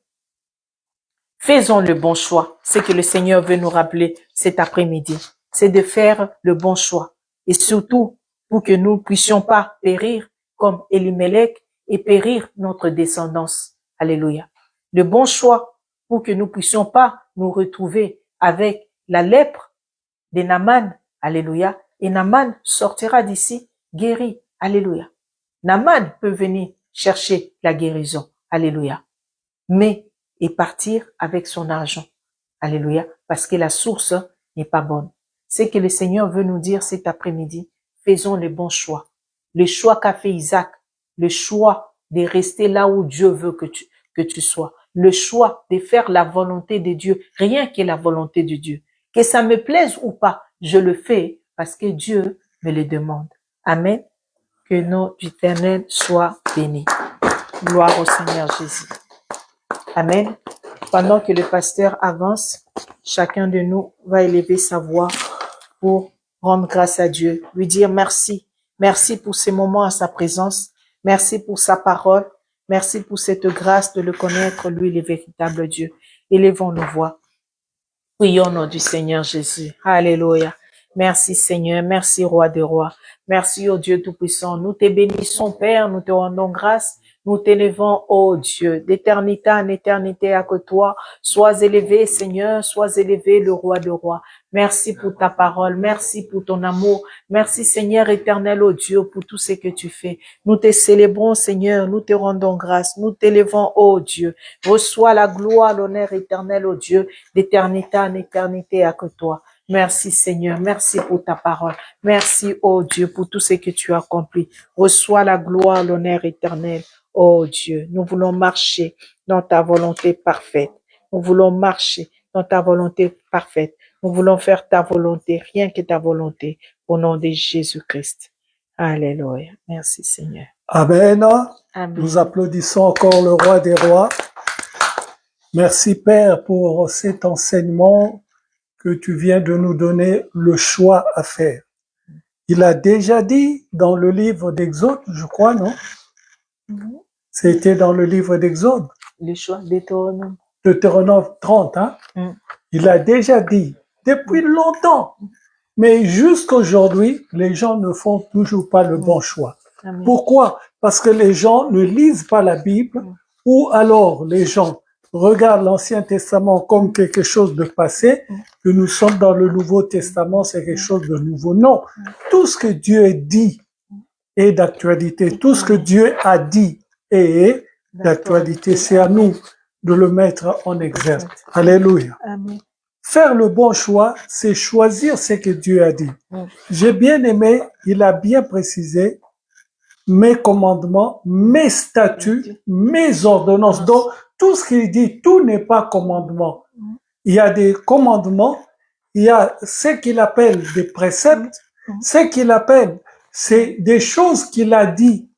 Faisons le bon choix. Ce que le Seigneur veut nous rappeler cet après-midi, c'est de faire le bon choix. Et surtout, pour que nous ne puissions pas périr comme Elimelech et périr notre descendance. Alléluia. Le bon choix pour que nous puissions pas nous retrouver avec la lèpre de Naaman. Alléluia. Et Naaman sortira d'ici guéri. Alléluia. Naaman peut venir chercher la guérison. Alléluia. Mais et partir avec son argent. Alléluia. Parce que la source n'est pas bonne. C'est que le Seigneur veut nous dire cet après-midi. Faisons les bons choix. Le choix qu'a fait Isaac. Le choix de rester là où Dieu veut que tu sois. Le choix de faire la volonté de Dieu. Rien que la volonté de Dieu. Que ça me plaise ou pas, je le fais parce que Dieu me le demande. Amen. Que notre éternel soit béni. Gloire au Seigneur Jésus. Amen. Pendant que le pasteur avance, chacun de nous va élever sa voix pour rendre grâce à Dieu, lui dire merci. Merci pour ces moments à sa présence. Merci pour sa parole. Merci pour cette grâce de le connaître, lui, le véritable Dieu. Élevons nos voix. Prions au nom du Seigneur Jésus. Alléluia. Merci Seigneur. Merci Roi des Rois. Merci ô Dieu Tout-Puissant. Nous te bénissons Père. Nous te rendons grâce. Nous t'élevons, ô Dieu, d'éternité en éternité à que toi. Sois élevé, Seigneur, sois élevé, le Roi des Rois. Merci pour ta parole, merci pour ton amour. Merci, Seigneur éternel, ô Dieu, pour tout ce que tu fais. Nous te célébrons, Seigneur, nous te rendons grâce, nous t'élevons, ô Dieu. Reçois la gloire, l'honneur éternel, ô Dieu, d'éternité en éternité à que toi. Merci Seigneur, merci pour ta parole. Merci, ô Dieu, pour tout ce que tu as accompli. Reçois la gloire, l'honneur éternel. Oh Dieu, nous voulons marcher dans ta volonté parfaite. Nous voulons marcher dans ta volonté parfaite. Nous voulons faire ta volonté, rien que ta volonté, au nom de Jésus-Christ. Alléluia. Merci Seigneur. Amen. Amen. Nous applaudissons encore le Roi des Rois. Merci Père pour cet enseignement que tu viens de nous donner, le choix à faire. Il a déjà dit dans le livre d'Exode, je crois, non? C'était dans le livre d'Exode. Le choix Deutéronome. Deutéronome 30, hein? Il a déjà dit, depuis longtemps. Mais jusqu'aujourd'hui, les gens ne font toujours pas le bon choix. Amen. Pourquoi? Parce que les gens ne lisent pas la Bible, ou alors les gens regardent l'Ancien Testament comme quelque chose de passé, que nous sommes dans le Nouveau Testament, c'est quelque chose de nouveau. Non. Tout ce que Dieu dit est d'actualité. Tout ce que Dieu a dit est d'actualité. C'est à nous de le mettre en exergue. Alléluia. Amen. Faire le bon choix, c'est choisir ce que Dieu a dit. J'ai bien aimé, il a bien précisé mes commandements, mes statuts, mes ordonnances. Donc, tout ce qu'il dit, tout n'est pas commandement. Il y a des commandements, il y a ce qu'il appelle des préceptes, ce qu'il appelle, c'est des choses qu'il a dit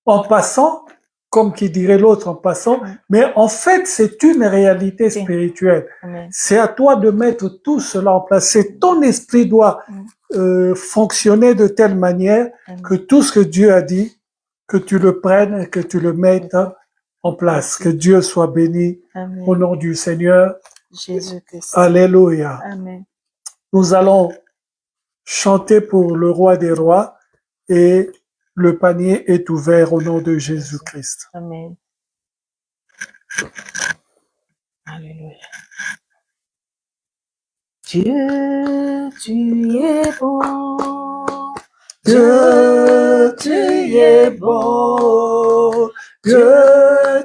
en passant, comme qui dirait l'autre en passant, mais en fait, c'est une réalité spirituelle. C'est à toi de mettre tout cela en place. C'est ton esprit doit fonctionner de telle manière que tout ce que Dieu a dit, que tu le prennes et que tu le mettes en place. Que Dieu soit béni. Amen. Au nom du Seigneur. Jésus-Christ. Alléluia. Amen. Nous allons chanter pour le Roi des Rois et le panier est ouvert au nom de Jésus-Christ. Amen. Alléluia. Dieu, tu es bon. Dieu, tu es bon. Dieu,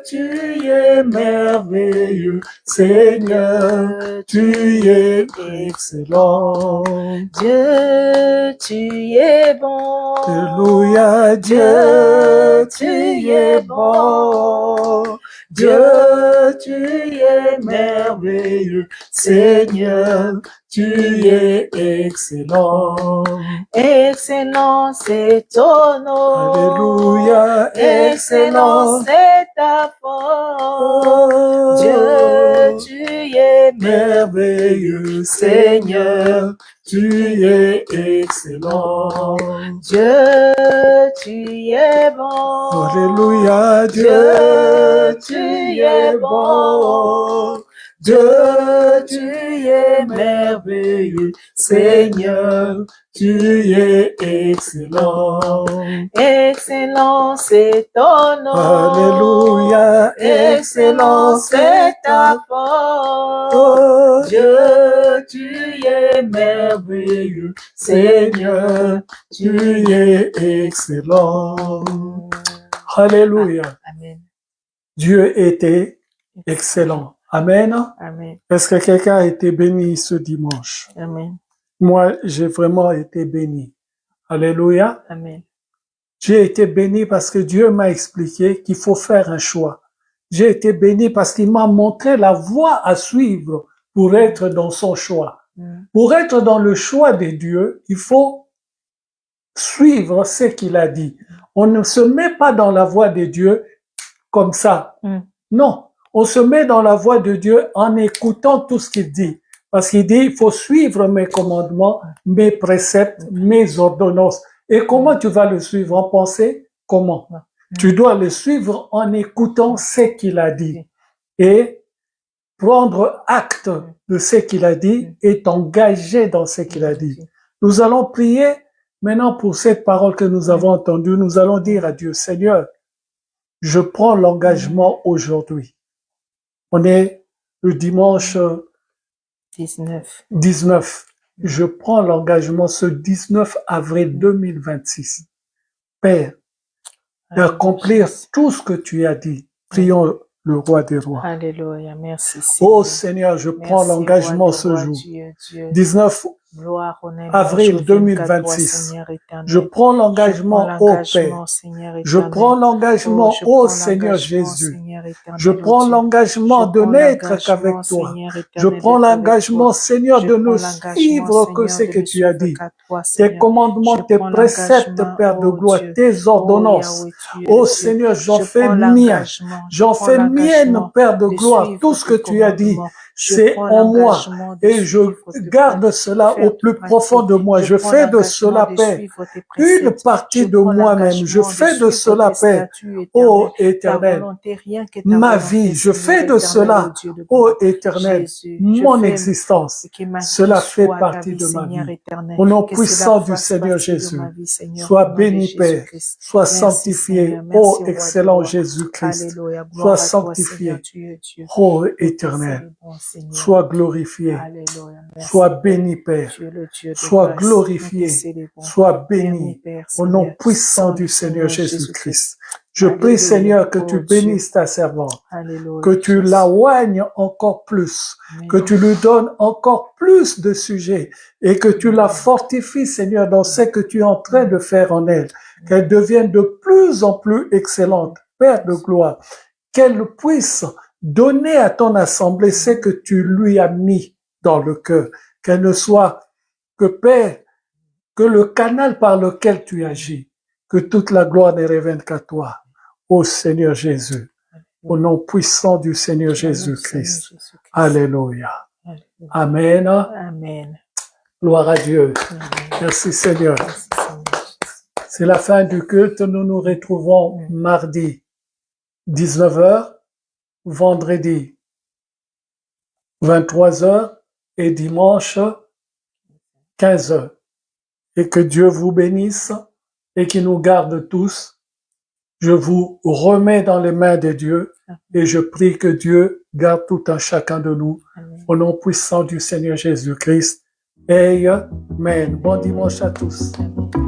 tu es merveilleux. Seigneur, tu es excellent. Dieu, tu es bon. Alléluia, Dieu, tu es bon. Dieu, tu es merveilleux. Seigneur, tu es excellent. Excellent, c'est ton nom. Alléluia, Excellent, excellent. c'est ta force. Dieu, tu es merveilleux. Seigneur, tu es excellent. Dieu, tu es bon. Alléluia, Dieu, tu es bon. Dieu, tu es merveilleux. Seigneur, tu es excellent. Excellent, c'est ton nom. Alléluia, excellent, c'est ta force. Dieu, tu es merveilleux. Seigneur, tu es excellent. Alléluia. Amen. Dieu était excellent. Amen. Amen. Est-ce que quelqu'un a été béni ce dimanche? Amen. Moi, j'ai vraiment été béni. Alléluia. Amen. J'ai été béni parce que Dieu m'a expliqué qu'il faut faire un choix. J'ai été béni parce qu'il m'a montré la voie à suivre pour être dans son choix. Pour être dans le choix de Dieu, il faut suivre ce qu'il a dit. On ne se met pas dans la voie de Dieu comme ça. Non, on se met dans la voie de Dieu en écoutant tout ce qu'il dit. Parce qu'il dit, il faut suivre mes commandements, mes préceptes, mes ordonnances. Et comment tu vas le suivre? En pensée? Comment? Tu dois le suivre en écoutant ce qu'il a dit. Et prendre acte de ce qu'il a dit et t'engager dans ce qu'il a dit. Nous allons prier maintenant pour cette parole que nous avons entendue. Nous allons dire à Dieu, Seigneur, je prends l'engagement aujourd'hui. On est le dimanche 19. Je prends l'engagement ce 19 avril 2026. Père, d'accomplir tout ce que tu as dit. Prions le roi des rois. Alléluia, merci Seigneur. Oh Seigneur, je prends l'engagement ce jour. 19 avril 2026. Je prends l'engagement, ô Père. Je prends l'engagement, ô Seigneur Jésus. Je prends l'engagement de n'être qu'avec toi. Je prends l'engagement, Seigneur, de ne suivre que ce que tu as dit. Tes commandements, tes préceptes, Père de gloire, tes ordonnances. Ô Seigneur, j'en fais mien. J'en fais mienne, Père de gloire. Tout ce que tu as dit, c'est en moi. Et je garde cela au plus profond de moi. Je fais de cela, Père, une partie de moi-même. Je fais de cela, Père, ô Éternel, ma vie. Je fais de cela, ô Éternel, mon existence. Cela fait partie de ma vie. Au nom puissant du Seigneur Jésus, sois béni, Père. Sois sanctifié, ô excellent Jésus-Christ. Sois sanctifié, ô Éternel. Sois glorifié. Sois béni, Père. Sois glorifié. Sois béni. Au nom puissant du Seigneur Jésus-Christ. Je prie, Seigneur, que tu bénisses ta servante, que tu la oignes encore plus, que tu lui donnes encore plus de sujets et que tu la fortifies, Seigneur, dans ce que tu es en train de faire en elle, qu'elle devienne de plus en plus excellente, Père de gloire, qu'elle puisse donner à ton assemblée ce que tu lui as mis dans le cœur, qu'elle ne soit que, Père, que le canal par lequel tu agis, que toute la gloire ne revienne qu'à toi, ô Seigneur Jésus, au nom puissant du Seigneur Jésus-Christ. Alléluia. Amen. Amen. Gloire à Dieu. Merci Seigneur. C'est la fin du culte. Nous nous retrouvons mardi 19h, vendredi 23h et dimanche 15h. Et que Dieu vous bénisse et qu'il nous garde tous. Je vous remets dans les mains de Dieu Et je prie que Dieu garde tout un chacun de nous. Amen. Au nom puissant du Seigneur Jésus-Christ. Amen. Bon dimanche à tous. Amen.